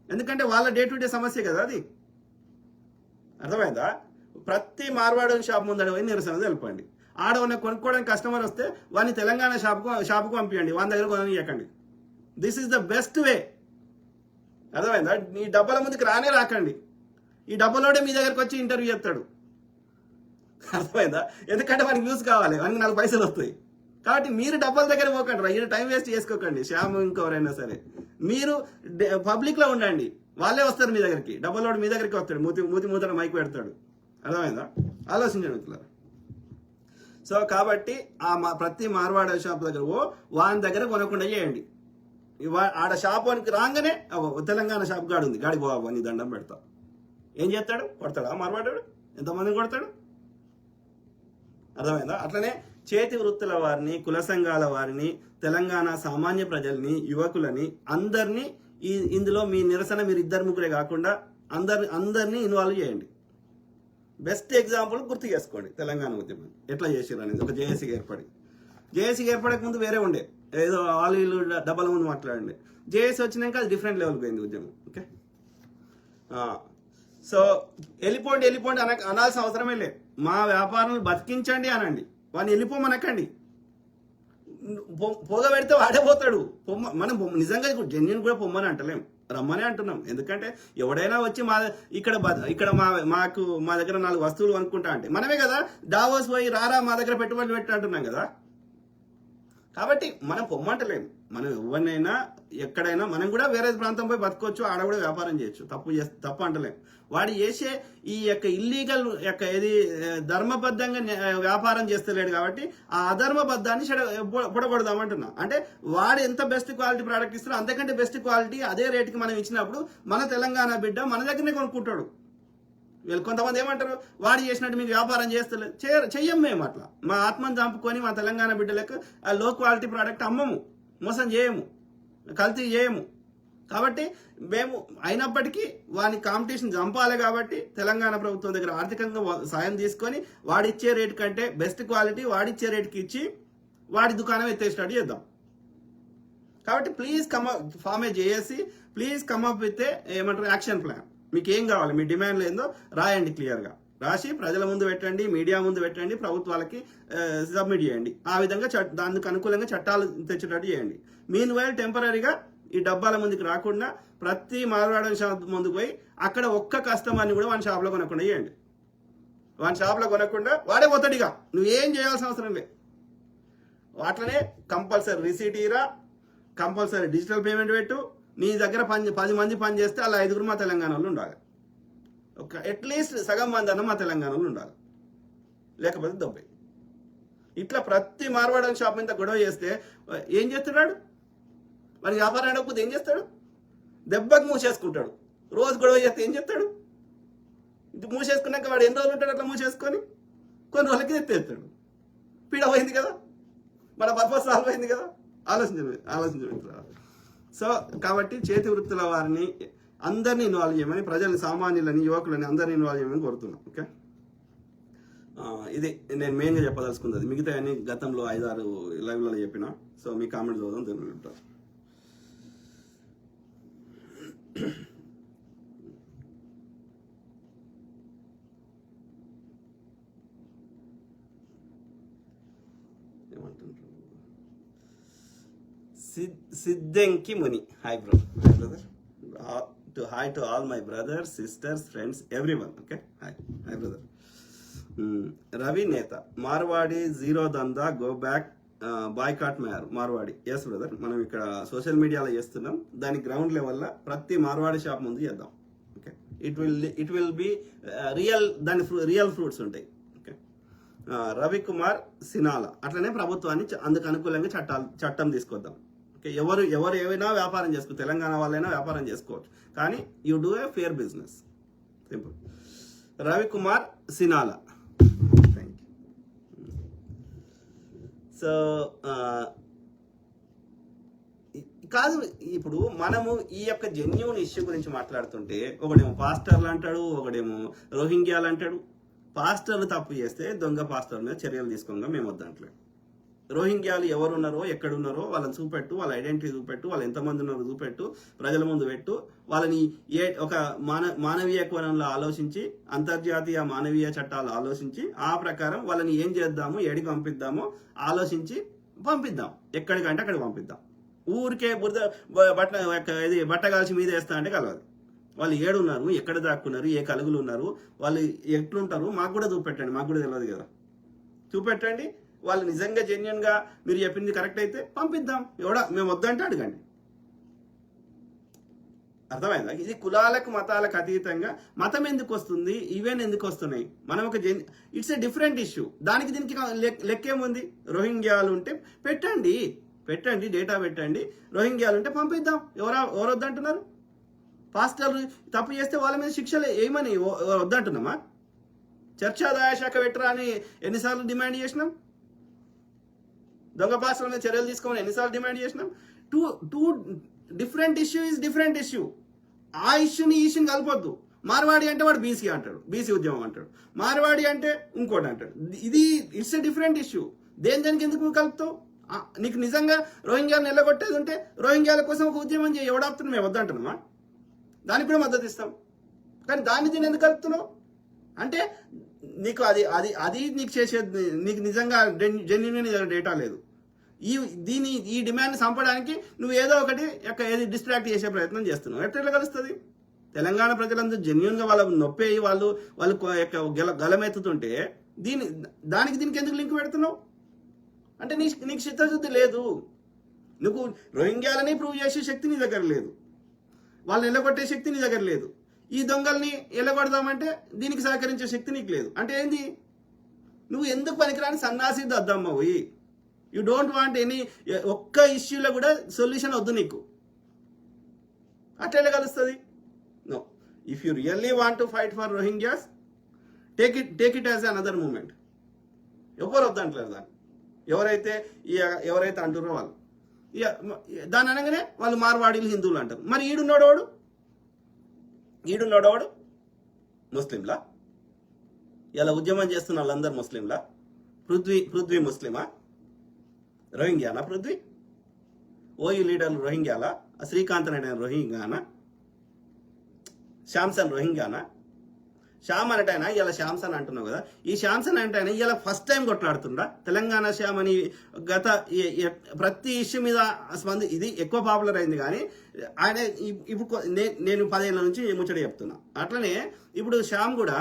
S1: ఎందుకంటే వాళ్ళ డే టు డే సమస్య కదా అది. అర్థమైందా? ప్రతి మార్వాడని షాప్ ముందర పోయి నిరసన తెలపండి. ఆడ ఉన్న కొనుక్కోవడానికి కస్టమర్ వస్తే వాడిని తెలంగాణ షాపుకు పంపించండి, వాళ్ళ దగ్గర కొననియకండి. This is the best way. అర్థమైందా? ఈ డబ్బాల ముందుకు రాకండి. ఈ డబ్బాలోడే మీ దగ్గరకు వచ్చి ఇంటర్వ్యూ చేస్తాడు. అర్థమైందా? ఎందుకంటే మనకి న్యూస్ కావాలి, మనకి 4 పైసలు వస్తాయి. కాబట్టి మీరు డబ్బాల దగ్గర పోకండి, ఈయన టైం వేస్ట్ చేసుకోకండి. శ్యామ్ ఇంకెవరైనా సరే మీరు పబ్లిక్లో ఉండండి, వాళ్ళే వస్తారు మీ దగ్గరికి. డబ్బాలోడు మీ దగ్గరికి వస్తాడు, మూతన మైక్ పెడతాడు. అర్థమైందా? ఆలోచించండి మిత్రులారా. సో కాబట్టి ప్రతి మార్వాడ షాప్ దగ్గర వాని దగ్గర కొనకుండా చేయండి. ఆడ షాప్ వానికి రాగానే తెలంగాణ షాప్ గాడు ఉంది, గాడికి బాబు నీ దండం పెడతా. ఏం చేస్తాడు? కొడతాడా మార్వాడాడు? ఎంతమందిని కొడతాడు? అర్థమైందా? అట్లనే చేతి వృత్తుల వారిని, కుల సంఘాల వారిని, తెలంగాణ సామాన్య ప్రజల్ని, యువకులని అందరినీ ఇందులో మీ నిరసన మీరు 2-3 కాకుండా అందరినీ ఇన్వాల్వ్ చేయండి. బెస్ట్ ఎగ్జాంపుల్ గుర్తు చేసుకోండి. తెలంగాణ ఉద్యమం ఎట్లా చేసారు అనేది ఒక జేఏసీగా ఏర్పడక ముందు వేరే ఉండే, ఏదో వాళ్ళు డబ్బల ముందు మాట్లాడండి. జేఏసీ వచ్చినాక అది డిఫరెంట్ లెవెల్కి పోయింది ఉద్యమం. ఓకే, సో వెళ్ళిపోండి అనాల్సిన అవసరమే లేదు. మా వ్యాపారాలను బతికించండి అనండి, వాడిని వెళ్ళిపోమనకండి. పొగ పెడితే వాడే పోతాడు. మనం నిజంగా జెన్యున్ కూడా పొమ్మని అంటలేం, రమ్మనే అంటున్నాం. ఎందుకంటే ఎవడైనా వచ్చి ఇక్కడ మా దగ్గర 4 వస్తువులు అనుకుంటా అంటే మనమే కదా డావోస్ పోయి రారా మా దగ్గర పెట్టుబడులు పెట్టి అంటున్నాం కదా. కాబట్టి మనం పొమ్మంటలేము. మనం ఎవరినైనా ఎక్కడైనా మనం కూడా వేరే ప్రాంతం పోయి బతకొచ్చు, ఆడ కూడా వ్యాపారం చేయొచ్చు, తప్పు అంటలేము. వాడు చేసే ఈ యొక్క ఇల్లీగల్ ఏది ధర్మబద్ధంగా వ్యాపారం చేస్తలేడు కాబట్టి ఆ అధర్మబద్ధాన్ని పొడగొడదామంటున్నా. అంటే వాడు ఎంత బెస్ట్ క్వాలిటీ ప్రోడక్ట్ ఇస్తారో అంతకంటే బెస్ట్ క్వాలిటీ అదే రేటుకి మనం ఇచ్చినప్పుడు మన తెలంగాణ బిడ్డ మన దగ్గరనే కొనుక్కుంటాడు. వీళ్ళు కొంతమంది ఏమంటారు, వాడు చేసినట్టు మీకు వ్యాపారం చేస్తలేదు. చెయ్యం మేము అట్లా. మా ఆత్మను చంపుకొని మా తెలంగాణ బిడ్డలకు ఆ లో క్వాలిటీ ప్రోడక్ట్ అమ్మము, మోసం చేయము, కల్తీ చేయము. కాబట్టి మేము అయినప్పటికీ వాని కాంపిటీషన్ చంపాలి. కాబట్టి తెలంగాణ ప్రభుత్వం దగ్గర ఆర్థికంగా సాయం తీసుకొని వాడిచ్చే రేటు కంటే బెస్ట్ క్వాలిటీ వాడిచ్చే రేటుకి ఇచ్చి వాడి దుకాణం ఎత్తేసినట్టు చేద్దాం. కాబట్టి please form a JAC, please come up with ఏమంటారు యాక్షన్ ప్లాన్. మీకు ఏం కావాలి, మీ డిమాండ్లు ఏందో రాయండి, క్లియర్గా రాసి ప్రజల ముందు పెట్టండి, మీడియా ముందు పెట్టండి, ప్రభుత్వాలకి సబ్మిట్ చేయండి. ఆ విధంగా దానికి అనుకూలంగా చట్టాలు తెచ్చేటట్టు చేయండి. మీన్ వైల్ టెంపరీగా ఈ డబ్బాల ముందుకు రాకుండా ప్రతి మార్వాడ షాప్ ముందుకు పోయి అక్కడ ఒక్క కస్టమర్ని కూడా వాని షాప్లో కొనకుండా చేయండి. వాని షాప్లో కొనకుండా వాడే పోతాడిగా, నువ్వేం చేయాల్సిన అవసరం లేదు. అట్లనే కంపల్సరీ రిసీట్ ఇరా, కంపల్సరీ డిజిటల్ పేమెంట్ పెట్టు. నీ దగ్గర 10 మంది పని చేస్తే అలా 5 మా తెలంగాణలో ఉండాలి. అట్లీస్ట్ సగం మంది అన్న మా తెలంగాణలో ఉండాలి, లేకపోతే దొబ్బాయి. ఇట్లా ప్రతి మార్వాడ షాప్ మీద గొడవ చేస్తే ఏం చేస్తున్నాడు? వాడి వ్యాపారం ఆడకపోతే ఏం చేస్తాడు? దెబ్బకి మూసేసుకుంటాడు. రోజు గొడవ చేస్తే ఏం చేస్తాడు? మూసేసుకున్నాక వాడు ఎన్ని రోజులు ఉంటాడు అట్లా మూసేసుకొని? కొన్ని రోజులకి ఎత్తేస్తాడు. పీడ పోయింది కదా, మన పర్పస్ సాల్వ్ అయింది కదా. ఆలోచించండి. సో కాబట్టి చేతి వృత్తుల వారిని అందరినీ ఇన్వాల్వ్ చేయమని, ప్రజల్ని, సామాన్యులని, యువకులని అందరినీ ఇన్వాల్వ్ చేయమని కోరుతున్నాం. ఓకే, ఇది నేను మెయిన్గా చెప్పదలుచుకుంది. అది మిగతా అన్ని గతంలో 5-6 లైవ్లలో చెప్పిన. సో మీ కామెంట్ చూద్దాం, తెలుగుతారు. సిద్ధంకి ముని, hi bro, hi brother, hi to all my brothers, sisters, friends, everyone. Okay, hi brother. Ravi నేత, మార్వాడి జీరో దందా, go back boycott Marwari. Yes brother, మనం ఇక్కడ సోషల్ మీడియాలో చేస్తున్నాం, దాని గ్రౌండ్ లెవెల్లో ప్రతి మార్వాడి షాప్ ముందు చేద్దాం. ఓకే, ఇట్ విల్ బి దాని రియల్ ఫ్రూట్స్ ఉంటాయి. ఓకే, రవికుమార్ సినాల అట్లనే ప్రభుత్వాన్ని అందుకు అనుకూలంగా చట్టం తీసుకొద్దాం. ఓకే, ఎవరు ఏమైనా వ్యాపారం చేసుకోవచ్చు, తెలంగాణ వాళ్ళైనా వ్యాపారం చేసుకోవచ్చు, కానీ you do a fair business. Simple. Ravikumar Sinala, thank you. So కాదు, ఇప్పుడు మనము ఈ యొక్క జెన్యూన్ ఇష్యూ గురించి మాట్లాడుతుంటే ఒకడేమో పాస్టర్లు అంటాడు, ఒకడేమో రోహింగ్యాలు అంటాడు. పాస్టర్లు తప్పు చేస్తే దొంగ పాస్టర్ మీద చర్యలు తీసుకోగా మేము వద్దంటలేదు. రోహింగ్యాలు ఎవరున్నారో ఎక్కడున్నారో వాళ్ళని చూపెట్టు, వాళ్ళ ఐడెంటిటీ చూపెట్టు, వాళ్ళు ఎంతమంది ఉన్నారో చూపెట్టు, ప్రజల ముందు పెట్టు, వాళ్ళని ఒక మానవీయ కోణంలో ఆలోచించి, అంతర్జాతీయ మానవీయ చట్టాలు ఆలోచించి, ఆ ప్రకారం వాళ్ళని ఏం చేద్దాము, ఏడికి పంపిద్దామో ఆలోచించి పంపిద్దాం. ఎక్కడికంటే అక్కడికి పంపిద్దాం. ఊరికే బట్ట కాల్చి మీద వేస్తా అంటే కలవదు. వాళ్ళు ఏడున్నారు, ఎక్కడ దాక్కున్నారు, ఏ కలుగులు ఉన్నారు, వాళ్ళు ఎట్లుంటారు మాకు కూడా చూపెట్టండి. మాకు కూడా తెలియదు కదా, చూపెట్టండి. వాళ్ళు నిజంగా జెన్యున్ గా మీరు చెప్పింది కరెక్ట్ అయితే పంపిద్దాం. మేము వద్దంటే అడగండి. అర్థమైందా? ఇది కులాలకు మతాలకు అతీతంగా మతం ఎందుకు వస్తుంది, ఈవెన్ ఎందుకు వస్తున్నాయి, మనం ఒక ఇట్స్ ఏ డిఫరెంట్ ఇష్యూ. దానికి దీనికి లెక్కేముంది? రోహింగ్యాలు ఉంటే పెట్టండి, డేటా పెట్టండి. రోహింగ్యాలు ఉంటే పంపిద్దాం. ఎవరు వద్దంటున్నారు? పాస్టర్లు తప్పు చేస్తే వాళ్ళ మీద శిక్షలు ఏమని వద్దంటున్నామా? చర్చాదాయ శాఖ పెట్టరా అని ఎన్నిసార్లు డిమాండ్ చేసినాం? దొంగ పాస్టర్ల మీద చర్యలు తీసుకోమని ఎన్నిసార్లు డిమాండ్ చేసినాం? Two different issue is different issue. ఆ ఇష్యూని ఈ ఇష్యూని కలపొద్దు. మార్వాడి అంటే వాడు బీసీ అంటాడు, బీసీ ఉద్యమం అంటాడు. మార్వాడి అంటే ఇంకోటి అంటాడు. ఇది ఇట్స్ ఎ డిఫరెంట్ ఇష్యూ. దానికి ఎందుకు కలుపుతావు? నీకు నిజంగా రోహింగ్యాలను ఎల్లగొట్టేది ఉంటే రోహింగ్యాల కోసం ఒక ఉద్యమం చేయి. ఎవడాపుతున్నాం? మేము వద్దంటున్నామా? దానికి కూడా మద్దతు ఇస్తాం. కానీ దీన్ని ఎందుకు కలుపుతున్నావు? అంటే నీకు అది నీకు చేసేది, నీకు నిజంగా జెన్యున్ డేటా లేదు. ఈ డిమాండ్ చంపడానికి నువ్వు ఏదో ఒకటి ఏది డిస్ట్రాక్ట్ చేసే ప్రయత్నం చేస్తున్నావు. ఎట్లా కలుస్తుంది? తెలంగాణ ప్రజలందరూ జెన్యున్ గా వాళ్ళ నొప్పి వాళ్ళు గలమెత్తుతుంటే దానికి దీనికి ఎందుకు లింక్ పెడుతున్నావు? అంటే నీకు చిత్తశుద్ధి లేదు. నువ్వు రోహింగ్యాలని ప్రూవ్ చేసే శక్తి నీ దగ్గర లేదు, వాళ్ళని ఎల్లగొట్టే శక్తి నీ దగ్గర లేదు. ఈ దొంగల్ని ఎల్లగొడదామంటే దీనికి సహకరించే శక్తి నీకు లేదు. అంటే ఏంది? నువ్వు ఎందుకు పనికిరాని సన్నాసి దద్దమ్మ పోయి. యూ డోంట్ వాంట్ ఎనీ ఒక్క ఇష్యూలో కూడా సొల్యూషన్ వద్దు నీకు. అట్లా కలుస్తుంది? No. If you really want to fight for Rohingyas, take it as another moment. ఎవరు వద్దంటలేరు దాన్ని. ఎవరైతే అంటున్నారో వాళ్ళు దాని అనగానే వాళ్ళు మార్వాడీలు హిందువులు అంటారు. మరి ఈడున్నోడోడు ముస్లింలా? ఇలా ఉద్యమం చేస్తున్న వాళ్ళందరూ ముస్లింలా? పృథ్వీ ముస్లిమా? రోహింగ్యానా పృథ్వీ? ఓయూ లీడర్లు రోహింగ్యాలా? శ్రీకాంత్ రెడ్డి రోహింగ్యానా? శాంసన్ రోహింగ్యానా? శ్యామ్ అనటైనా ఇలా శాంసన్ అంటున్నావు కదా, ఈ శాంసన్ అంటే ఇలా ఫస్ట్ టైం కొట్లాడుతుండా? తెలంగాణ శ్యామ్ అని గత ప్రతి ఇష్యూ మీద ఇది ఎక్కువ పాపులర్ అయింది. కానీ ఆయన ఇప్పుడు నేను 10 ఏళ్ళ నుంచి ముచ్చట చెప్తున్నా. అట్లనే ఇప్పుడు శ్యామ్ కూడా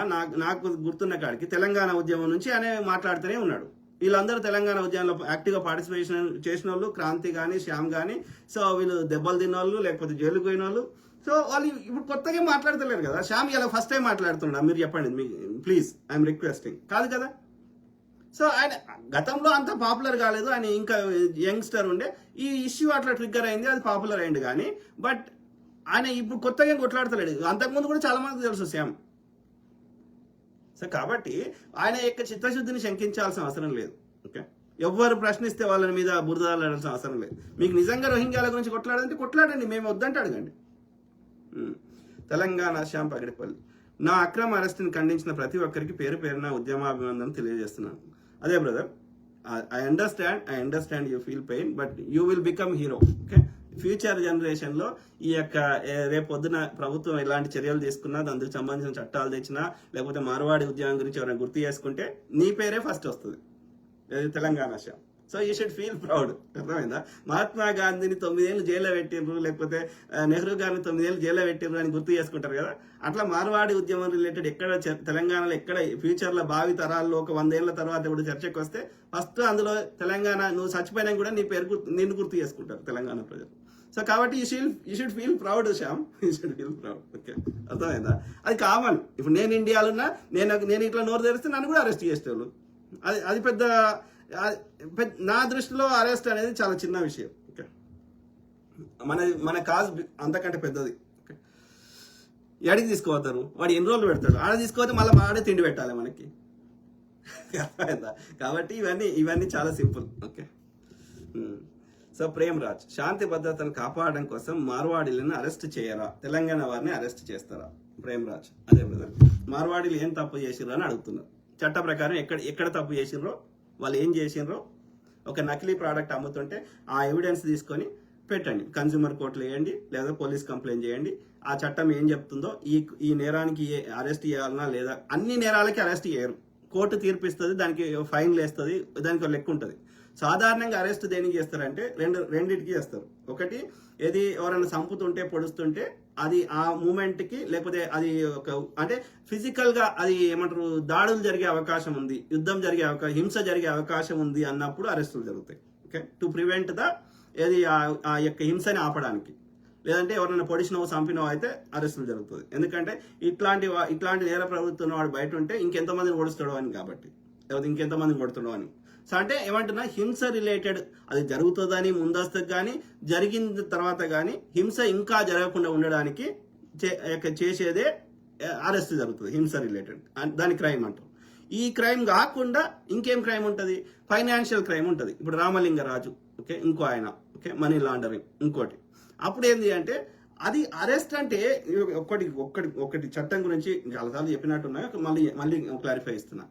S1: నాకు గుర్తున్న కాడికి తెలంగాణ ఉద్యమం నుంచి ఆయన మాట్లాడుతూనే ఉన్నాడు. వీళ్ళందరూ తెలంగాణ ఉద్యమంలో యాక్టివ్గా పార్టిసిపేషన్ చేసిన వాళ్ళు, క్రాంతి కానీ శ్యామ్ కానీ. సో వీళ్ళు దెబ్బలు తిన్న వాళ్ళు, లేకపోతే జైలుకు పోయిన వాళ్ళు. సో వాళ్ళు ఇప్పుడు కొత్తగా మాట్లాడతలేరు కదా. శ్యామ్ ఇలా ఫస్ట్ టైం మాట్లాడుతున్నా. మీరు చెప్పండి ప్లీజ్, ఐఎమ్ రిక్వెస్టింగ్. కాదు కదా. సో ఆయన గతంలో అంత పాపులర్ కాలేదు, ఆయన ఇంకా యంగ్స్టర్ ఉండే. ఈ ఇష్యూ అట్లా ట్రిగ్గర్ అయింది, అది పాపులర్ అయింది. కానీ బట్ ఆయన ఇప్పుడు కొత్తగా కొట్లాడతలేడు. అంతకుముందు కూడా చాలా మందికి తెలుసు శ్యామ్. సో కాబట్టి ఆయన యొక్క చిత్తశుద్ధిని శంకించాల్సిన అవసరం లేదు. ఓకే, ఎవరు ప్రశ్నిస్తే వాళ్ళ మీద బురదలాడాల్సిన అవసరం లేదు. మీకు నిజంగా రోహింగ్యాల గురించి కొట్లాడంటే కొట్లాడండి, మేము వద్దంటే అడగండి. తెలంగాణ శ్యామ్ పగడిపల్లి, నా అక్రమ అరెస్ట్ని ఖండించిన ప్రతి ఒక్కరికి పేరు పేరున ఉద్యమాభివందనం తెలియజేస్తున్నాను. అదే brother, I understand you feel pain, but you will become hero. Okay, future జనరేషన్లో ఈ యొక్క రేపొద్దున ప్రభుత్వం ఎలాంటి చర్యలు తీసుకున్నా, అందుకు సంబంధించిన చట్టాలు తెచ్చినా, లేకపోతే మార్వాడి ఉద్యమం గురించి ఎవరైనా గుర్తు చేసుకుంటే నీ పేరే ఫస్ట్ వస్తుంది. Telangana Shyam. So you should feel proud. అర్థమైందా? మహాత్మా గాంధీని 9 ఏళ్ళు జైల్లో పెట్టిండ్రు, లేకపోతే నెహ్రూ గారిని 9 ఏళ్ళు జైల్లో పెట్టిండ్రు అని గుర్తు చేసుకుంటారు కదా. అట్లా మార్వాడి ఉద్యమం రిలేటెడ్ ఎక్కడ తెలంగాణలో ఎక్కడ ఫ్యూచర్లో భావి తరాల్లో ఒక 100 ఏళ్ల తర్వాత కూడా చర్చకు వస్తే ఫస్ట్ అందులో తెలంగాణ నువ్వు చచ్చిపోయినా కూడా నీ పేరు నిన్ను గుర్తు చేసుకుంటారు తెలంగాణ ప్రజలు. సో కాబట్టి you should feel proud Shyam, you should feel proud. Okay, అర్థమైందా? అది కామన్. ఇప్పుడు నేను ఇండియాలో ఉన్నా, నేను ఇట్లా నోరు తెరిస్తే నన్ను కూడా అరెస్ట్ చేసేవాళ్ళు. అది పెద్ద నా దృష్టిలో అరెస్ట్ అనేది చాలా చిన్న విషయం. ఓకే, మన కాజ్ అంతకంటే పెద్దది. ఓకే, ఎడికి తీసుకోవతారు, వాడు ఎన్ని రోజులు పెడతాడు, ఆడ తీసుకోవద్దు, మళ్ళీ ఆడే తిండి పెట్టాలి మనకి. కాబట్టి ఇవన్నీ చాలా simple. Okay, so Prem Raj, శాంతి భద్రతను కాపాడడం కోసం మార్వాడీలను అరెస్ట్ చేయరా, తెలంగాణ వారిని అరెస్ట్ చేస్తారా? ప్రేమ్ రాజ్, అదే బ్రదర్, మార్వాడీలు ఏం తప్పు చేసిర్రో అని అడుగుతున్నారు. చట్ట ప్రకారం ఎక్కడ తప్పు చేసిర్రో, వాళ్ళు ఏం చేసిర్రో, ఒక నకిలీ ప్రోడక్ట్ అమ్ముతుంటే ఆ ఎవిడెన్స్ తీసుకొని పెట్టండి, కన్స్యూమర్ కోర్టులో వేయండి, లేదా పోలీస్ కంప్లైంట్ చేయండి. ఆ చట్టం ఏం చెప్తుందో, ఈ నేరానికి అరెస్ట్ చేయాలన్నా లేదా, అన్ని నేరాలకి అరెస్ట్ చేయరు. కోర్టు తీర్పిస్తుంది, దానికి ఫైన్లు వేస్తుంది, దానికి లెక్క ఉంటుంది. సాధారణంగా అరెస్ట్ దేనికి చేస్తారంటే రెండింటికి చేస్తారు. ఒకటి, ఏది ఎవరైనా చంపుతుంటే పొడుస్తుంటే అది ఆ మూమెంట్కి, లేకపోతే అది అంటే ఫిజికల్గా అది ఏమంటారు, దాడులు జరిగే అవకాశం ఉంది, యుద్ధం జరిగే అవకాశం, హింస జరిగే అవకాశం ఉంది అన్నప్పుడు అరెస్టులు జరుగుతాయి. ఓకే, టు ప్రివెంట్ ఏది ఆ యొక్క హింసని ఆపడానికి. లేదంటే ఎవరైనా పొడిచినవో చంపినవో అయితే అరెస్టులు జరుగుతుంది. ఎందుకంటే ఇట్లాంటి నేర ప్రవృత్తి వాడు బయట ఉంటే ఇంకెంతమందిని ఓడిస్తాడో అని, కాబట్టి లేకపోతే ఇంకెంతమందిని కొడుతుండో అని. సో అంటే ఏమంటున్నా, హింస రిలేటెడ్ అది జరుగుతుందని ముందస్తుకు కానీ జరిగిన తర్వాత కానీ హింస ఇంకా జరగకుండా ఉండడానికి చేసేదే అరెస్ట్ జరుగుతుంది, హింస రిలేటెడ్, దాని క్రైమ్ అంటారు. ఈ క్రైమ్ కాకుండా ఇంకేం క్రైమ్ ఉంటుంది? ఫైనాన్షియల్ క్రైమ్ ఉంటుంది. ఇప్పుడు రామలింగరాజు, ఓకే, ఇంకో ఆయన, ఓకే, మనీ లాండరింగ్ ఇంకోటి. అప్పుడు ఏంది అంటే అది అరెస్ట్ అంటే ఒకటి చట్టం గురించి చాలాసార్లు చెప్పినట్టున్నా, మళ్ళీ క్లారిఫై ఇస్తున్నా.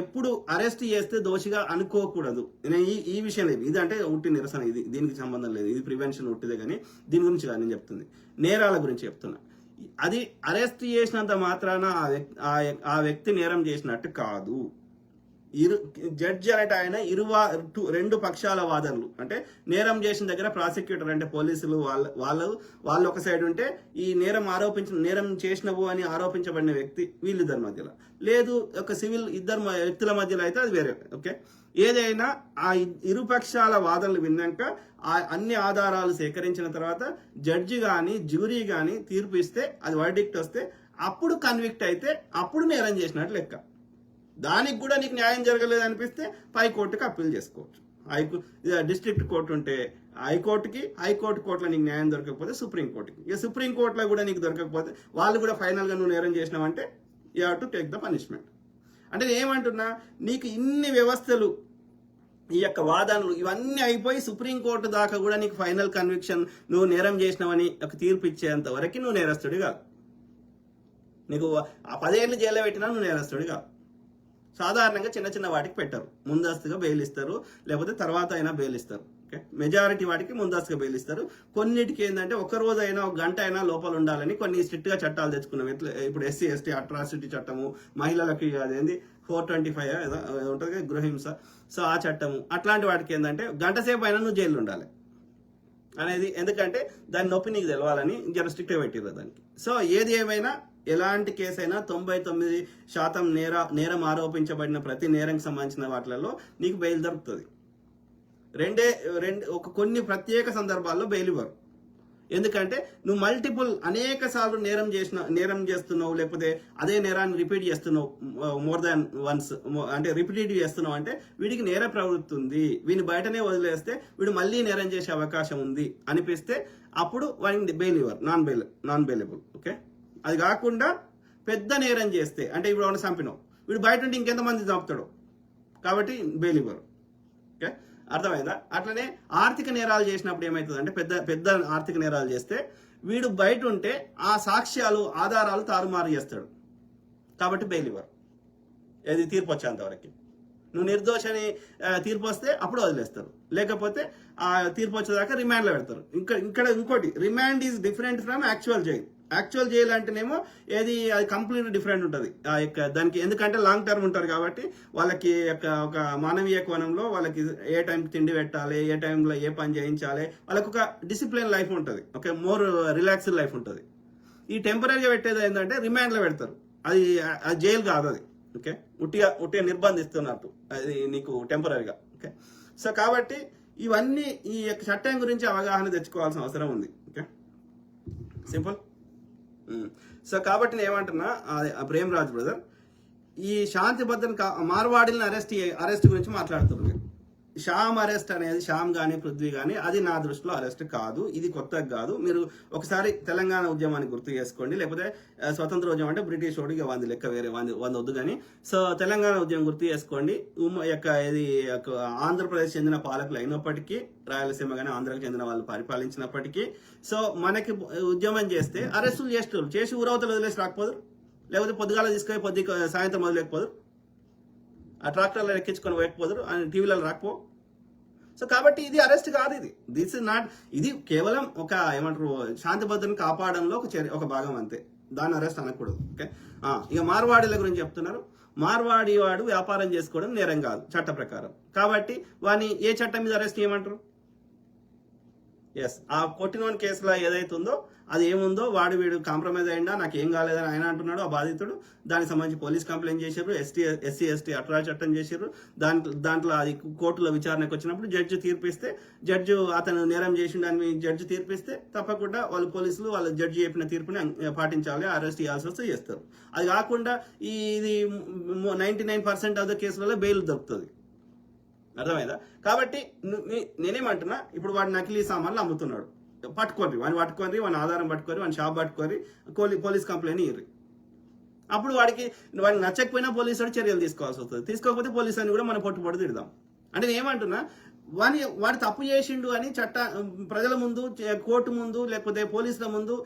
S1: ఎప్పుడు అరెస్ట్ చేస్తే దోషిగా అనుకోకూడదు. నేను ఈ విషయం లేదు, ఇది అంటే ఉట్టి నిరసన, ఇది దీనికి సంబంధం లేదు, ఇది ప్రివెన్షన్ ఉట్టిదే, కానీ దీని గురించి కాదు నేను చెప్తుంది, నేరాల గురించి చెప్తున్నా. అది అరెస్ట్ చేసినంత మాత్రాన ఆ వ్యక్తి నేరం చేసినట్టు కాదు. జడ్జి అనేట ఆయన రెండు పక్షాల వాదనలు, అంటే నేరం చేసిన దగ్గర ప్రాసిక్యూటర్ అంటే పోలీసులు వాళ్ళు ఒక సైడ్ ఉంటే, ఈ నేరం చేసినవు అని ఆరోపించబడిన వ్యక్తి వీళ్ళిద్దరి మధ్యలో, లేదు ఒక సివిల్ ఇద్దరు వ్యక్తుల మధ్యలో అయితే అది వేరే. ఓకే, ఏదైనా ఆ ఇరుపక్షాల వాదనలు విన్నాక అన్ని ఆధారాలు సేకరించిన తర్వాత జడ్జి కానీ జ్యూరీ కానీ తీర్పు ఇస్తే, అది వర్డిక్ట్ వస్తే, అప్పుడు కన్విక్ట్ అయితే అప్పుడు నేరం చేసినట్టు లెక్క. దానికి కూడా నీకు న్యాయం జరగలేదు అనిపిస్తే పై కోర్టుకి అప్పీల్ చేసుకోవచ్చు. డిస్ట్రిక్ట్ కోర్టు ఉంటే హైకోర్టుకి, హైకోర్టు కోర్టులో నీకు న్యాయం దొరకకపోతే సుప్రీంకోర్టుకి, ఇక సుప్రీంకోర్టులో కూడా నీకు దొరకకపోతే వాళ్ళు కూడా ఫైనల్గా నువ్వు నేరం చేసినావంటే you have to take the punishment. అంటే ఏమంటున్నా, నీకు ఇన్ని వ్యవస్థలు, ఈ యొక్క వాదనలు ఇవన్నీ అయిపోయి సుప్రీంకోర్టు దాకా కూడా నీకు ఫైనల్ కన్విక్షన్, నువ్వు నేరం చేసినావని ఒక తీర్పు ఇచ్చేంత వరకు నువ్వు నేరస్తుడి కాదు. నీకు ఆ 10 ఏళ్ళు జైల్లో పెట్టినా నువ్వు నేరస్తుడి కాదు. సాధారణంగా చిన్న వాటికి పెట్టరు, ముందస్తుగా బెయిల్ ఇస్తారు, లేకపోతే తర్వాత అయినా బెయిల్ ఇస్తారు. ఓకే, మెజారిటీ వాటికి ముందస్తుగా బెయిల్ ఇస్తారు. కొన్నిటికి ఏంటంటే ఒక రోజు అయినా, ఒక గంట అయినా లోపల ఉండాలని కొన్ని స్ట్రిక్ట్గా చట్టాలు తెచ్చుకున్నాం. ఇప్పుడు SC ST అట్రాసిటీ చట్టము, మహిళలకి అదేంది 425 ఏదో ఉంటుంది గృహహింస, సో ఆ చట్టము, అట్లాంటి వాటికి ఏంటంటే గంట సేపు అయినా నువ్వు జైలు ఉండాలి అనేది, ఎందుకంటే దాని నొప్పి నీకు తెలవాలని జర స్ట్రిక్ట్గా పెట్టిర్రు దానికి. సో ఏది ఏమైనా, ఎలాంటి కేసు అయినా 99% నేరం ఆరోపించబడిన ప్రతి నేరంకి సంబంధించిన వాటిలలో నీకు బెయిల్ దొరుకుతుంది. కొన్ని ప్రత్యేక సందర్భాల్లో బెయిల్ ఇవ్వరు. ఎందుకంటే నువ్వు అనేక సార్లు నేరం చేస్తున్నావు, లేకపోతే అదే నేరాన్ని రిపీట్ చేస్తున్నావు, మోర్ దాన్ వన్స్, అంటే రిపీటెడ్ చేస్తున్నావు అంటే వీడికి నేర ప్రవృత్తి ఉంది, వీడిని బయటనే వదిలేస్తే వీడు మళ్ళీ నేరం చేసే అవకాశం ఉంది అనిపిస్తే అప్పుడు వాడిని బెయిల్ ఇవ్వరు, నాన్ బెయిలబుల్. ఓకే, అది కాకుండా పెద్ద నేరం చేస్తే, అంటే ఇప్పుడు ఏమైనా చంపినావు, వీడు బయట ఉంటే ఇంకెంతమంది చంపుతాడు, కాబట్టి బెయిల్ ఇవ్వరు. ఓకే, అర్థమైందా? అట్లనే ఆర్థిక నేరాలు చేసినప్పుడు ఏమవుతుంది అంటే, పెద్ద ఆర్థిక నేరాలు చేస్తే వీడు బయట ఉంటే ఆ సాక్ష్యాలు, ఆధారాలు తారుమారు చేస్తాడు, కాబట్టి బెయిల్ ఇవ్వరు. ఏది తీర్పు వచ్చేంతవరకు. నువ్వు నిర్దోషని తీర్పు వస్తే అప్పుడు వదిలేస్తారు, లేకపోతే ఆ తీర్పు వచ్చేదాకా రిమాండ్లో పెడతారు. ఇక్కడ ఇంకోటి, remand is different from actual jail. Actual jail అంటేనేమో అది కంప్లీట్ డిఫరెంట్ ఉంటుంది ఆ యొక్క దానికి, ఎందుకంటే లాంగ్ టర్మ్ ఉంటారు కాబట్టి వాళ్ళకి ఒక మానవీయ కోణంలో వాళ్ళకి ఏ టైంకి తిండి పెట్టాలి, ఏ టైంలో ఏ పని చేయించాలి, వాళ్ళకి ఒక డిసిప్లిన్ లైఫ్ ఉంటుంది, ఓకే, మోర్ రిలాక్స్డ్ లైఫ్ ఉంటుంది. ఈ టెంపరీగా పెట్టేది ఏంటంటే రిమాండ్లో పెడతారు, అది జైలు కాదు అది, ఓకే, ఉట్టిగా నిర్బంధిస్తున్నట్టు అది నీకు టెంపరీగా, ఓకే. సో కాబట్టి ఇవన్నీ ఈ యొక్క చట్టం గురించి అవగాహన తెచ్చుకోవాల్సిన అవసరం ఉంది, ఓకే, సింపుల్. సో కాబట్టి నేను ఏమంటున్నా, ప్రేమ్ రాజ్ బ్రదర్, ఈ శాంతి భద్రత మార్వాడిని అరెస్ట్ గురించి మాట్లాడుతున్నారు మీరు. శ్యామ్ అరెస్ట్ అనేది, శ్యామ్ కానీ పృథ్వీ కానీ, అది నా దృష్టిలో అరెస్ట్ కాదు, ఇది కొత్తగా కాదు. మీరు ఒకసారి తెలంగాణ ఉద్యమాన్ని గుర్తు చేసుకోండి, లేకపోతే స్వతంత్ర ఉద్యమం అంటే బ్రిటిష్ వాడికి వంద లెక్క వేరే వంద వద్దు కానీ. సో తెలంగాణ ఉద్యమం గుర్తు చేసుకోండి. ఇది ఆంధ్రప్రదేశ్ చెందిన పాలకులు అయినప్పటికీ, రాయలసీమ కానీ ఆంధ్రాకు చెందిన వాళ్ళు పరిపాలించినప్పటికీ, సో మనకి ఉద్యమం చేస్తే అరెస్టులు చేసి ఊరవతలు వదిలేసి రాకపోదు, లేకపోతే పొద్దుగాల తీసుకొని సాయంత్రం వదిలేకపోదు, ఆ ట్రాక్టర్లో ఎక్కించుకొని వేయకపోదురు, టీవీలలో రాకపో. సో కాబట్టి ఇది అరెస్ట్ కాదు, దిస్ ఇస్ నాట్, ఇది కేవలం ఒక ఏమంటారు శాంతి భద్రతను కాపాడంలో ఒక భాగం అంతే, దాన్ని అరెస్ట్ అనకూడదు, ఓకే. ఇక మార్వాడీల గురించి చెప్తున్నారు. మార్వాడి వాడు వ్యాపారం చేసుకోవడం నేరం కాదు చట్ట ప్రకారం, కాబట్టి వాడిని ఏ చట్టం మీద అరెస్ట్ చేయమంటారు? ఎస్, ఆ కొట్టినోని కేసులో ఏదైతే ఉందో అది ఏముందో, వీడు కాంప్రమైజ్ అయిందా, నాకు ఏం కాలేదని ఆయన అంటున్నాడు ఆ బాధితుడు. దానికి సంబంధించి పోలీస్ కంప్లైంట్ చేశారు, ఎస్సీ ఎస్టీ అట్లా చట్టం చేశారు. దాంట్లో అది కోర్టులో విచారణకు వచ్చినప్పుడు జడ్జి తీర్పిస్తే, అతను నేరం చేసిండని జడ్జి తీర్పిస్తే తప్పకుండా వాళ్ళు పోలీసులు వాళ్ళ జడ్జి చెప్పిన తీర్పుని పాటించాలి, అరెస్ట్ చేయాల్సి వస్తే చేస్తారు. అది కాకుండా ఇది 99% ఆఫ్ ద కేసులలో బెయిల్ దొరుకుతుంది, అర్థమైందా? కాబట్టి నేనేమంటున్నా, ఇప్పుడు వాడు నకిలీ సామాన్లు అమ్ముతున్నాడు, పట్టుకోర్రి వాని ఆధారం పట్టుకోరి, వాని షాప్ పట్టుకోరి, పోలీస్ కంప్లైంట్ ఇయ్యి. అప్పుడు వాడికి నచ్చకపోయినా పోలీసు వాడు చర్యలు తీసుకోవాల్సి వస్తుంది, తీసుకోకపోతే పోలీసు అని కూడా మనం పొట్టు తిడదాం. అంటే నేను ఏమంటున్నా, వాడు తప్పు చేసిండు అని ప్రజల ముందు, కోర్టు ముందు, లేకపోతే పోలీసుల ముందు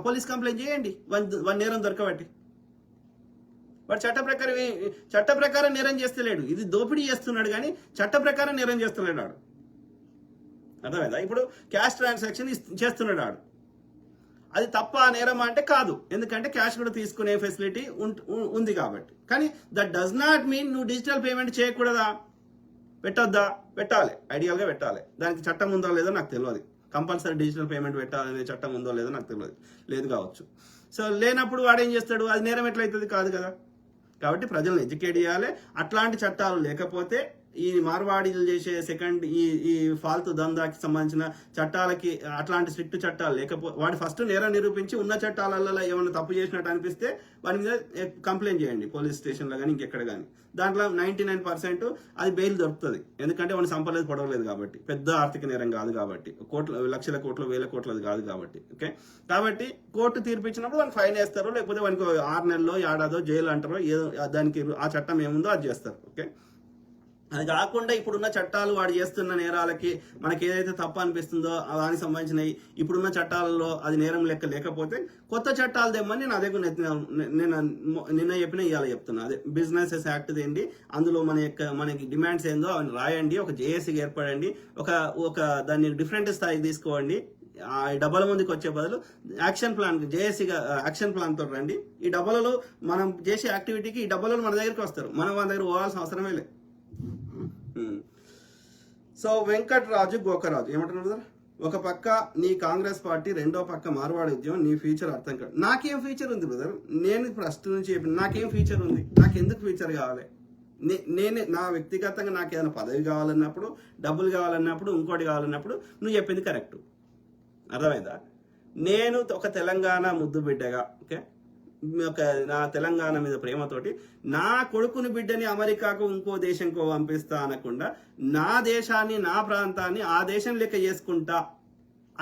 S1: పోలీస్ కంప్లైంట్ చేయండి, వాడి నేరం దొరకబట్టి. వాడు చట్ట ప్రకారం నేరం చేస్తలేడు, ఇది దోపిడీ చేస్తున్నాడు కానీ చట్ట ప్రకారం నేరం చేస్తలేడు వాడు, అర్థమైందా? ఇప్పుడు క్యాష్ ట్రాన్సాక్షన్ చేస్తున్నాడు వాడు, అది తప్ప నేరం అంటే కాదు, ఎందుకంటే క్యాష్ కూడా తీసుకునే ఫెసిలిటీ ఉంది కాబట్టి. కానీ దట్ డస్ నాట్ మీన్ నువ్వు డిజిటల్ పేమెంట్ చేయకూడదా, పెట్టొద్దా? పెట్టాలి, ఐడియల్గా పెట్టాలి. దానికి చట్టం ఉందో లేదో నాకు తెలియదు, కంపల్సరీ డిజిటల్ పేమెంట్ పెట్టాలనే చట్టం ఉందో లేదో నాకు తెలియదు, లేదు కావచ్చు. సో లేనప్పుడు వాడేం చేస్తాడు, అది నేరం ఎట్లయితుంది? కాదు కదా. కాబట్టి ప్రజలను ఎడ్యుకేట్ చేయాలి. అట్లాంటి చట్టాలు లేకపోతే ఈ మార్వాడీలు చేసే ఈ ఫాల్తు దందాకి సంబంధించిన చట్టాలకి అట్లాంటి స్ట్రిక్ట్ చట్టాలు లేకపోతే, వాడు ఫస్ట్ నేరం నిరూపించి ఉన్న చట్టాలలో ఏమైనా తప్పు చేసినట్టు అనిపిస్తే వాడి మీద కంప్లైంట్ చేయండి, పోలీస్ స్టేషన్లో కానీ ఇంకెక్కడ కానీ. దాంట్లో 99% అది బెయిల్ దొరుకుతుంది, ఎందుకంటే వాడిని సంపలేదు పొడవలేదు కాబట్టి, పెద్ద ఆర్థిక నేరం కాదు కాబట్టి, లక్షల కోట్లు వేల కోట్లది కాదు కాబట్టి, ఓకే. కాబట్టి కోర్టు తీర్పిచ్చినప్పుడు వాడిని ఫైన్ వేస్తారు, లేకపోతే వానికి 6 నెలల్లో ఏడాదో జైలు అంటారో, ఏదో దానికి ఆ చట్టం ఏముందో అది చేస్తారు, ఓకే. అది కాకుండా ఇప్పుడున్న చట్టాలు వాడు చేస్తున్న నేరాలకి మనకి ఏదైతే తప్పు అనిపిస్తుందో దానికి సంబంధించినవి ఇప్పుడున్న చట్టాలలో అది నేరం లెక్క లేకపోతే కొత్త చట్టాలు తెమ్మని నేను అదే నిన్న చెప్పిన ఇవాళ చెప్తున్నా. అదే బిజినెసెస్ యాక్ట్ ఏంటి, అందులో మనకి డిమాండ్స్ ఏందో అవన్నీ రాయండి, ఒక జేఏసీకి ఏర్పడండి, ఒక దాన్ని డిఫరెంట్ స్థాయికి తీసుకోండి. డబ్బల ముందుకు వచ్చే బదులు యాక్షన్ ప్లాన్, జేఏసీగా యాక్షన్ ప్లాన్ తో రండి. ఈ డబ్బలలో మనం చేసే యాక్టివిటీకి ఈ డబ్బలలో మన దగ్గరికి వస్తారు, మనం మన దగ్గర పోవాల్సిన అవసరమే లేదు. సో వెంకటరాజు గోకరాజు ఏమంటున్నారు సార్, ఒక పక్క నీ కాంగ్రెస్ పార్టీ, రెండో పక్క మార్వాడి ఉద్యమం, నీ ఫ్యూచర్ అర్థం కాదు. నాకేం ఫ్యూచర్ ఉంది బ్రదర్? నేను ఫస్ట్ నుంచి చెప్పిన నాకేం ఫ్యూచర్ ఉంది, నాకు ఎందుకు ఫ్యూచర్ కావాలి? నా వ్యక్తిగతంగా నాకు ఏదైనా పదవి కావాలన్నప్పుడు, డబ్బులు కావాలన్నప్పుడు, ఇంకోటి కావాలన్నప్పుడు నువ్వు చెప్పింది కరెక్ట్, అర్థమైందా? నేను ఒక తెలంగాణ ముద్దు బిడ్డగా, ఓకే, నా తెలంగాణ మీద ప్రేమతోటి నా కొడుకుని బిడ్డని అమెరికాకు ఇంకో దేశంకో పంపిస్తా అనకుండా నా దేశాన్ని, నా ప్రాంతాన్ని ఆ దేశం లెక్క చేసుకుంటా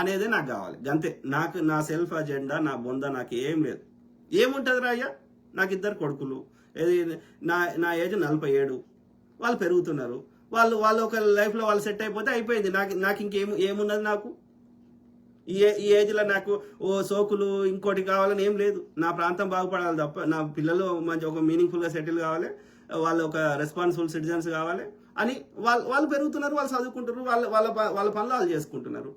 S1: అనేదే నాకు కావాలి, అంతే. నాకు నా సెల్ఫ్ అజెండా, నా బొంద నాకు ఏం లేదు. ఏముంటుంది రాయ్యా, నాకు 2 కొడుకులు, నా ఏజ్ 47, వాళ్ళు పెరుగుతున్నారు, వాళ్ళు ఒక లైఫ్లో వాళ్ళు సెట్ అయిపోతే అయిపోయింది. నాకు ఏమున్నది? నాకు ఈ ఏజ్లో నాకు సోకులు ఇంకోటి కావాలని ఏం లేదు. నా ప్రాంతం బాగుపడాలి తప్ప, నా పిల్లలు మంచి ఒక మీనింగ్ఫుల్గా సెటిల్ కావాలి, వాళ్ళు ఒక రెస్పాన్సిబుల్ సిటిజన్స్ కావాలి అని వాళ్ళు పెరుగుతున్నారు, వాళ్ళు చదువుకుంటున్నారు, వాళ్ళ పనులు వాళ్ళు చేసుకుంటున్నారు.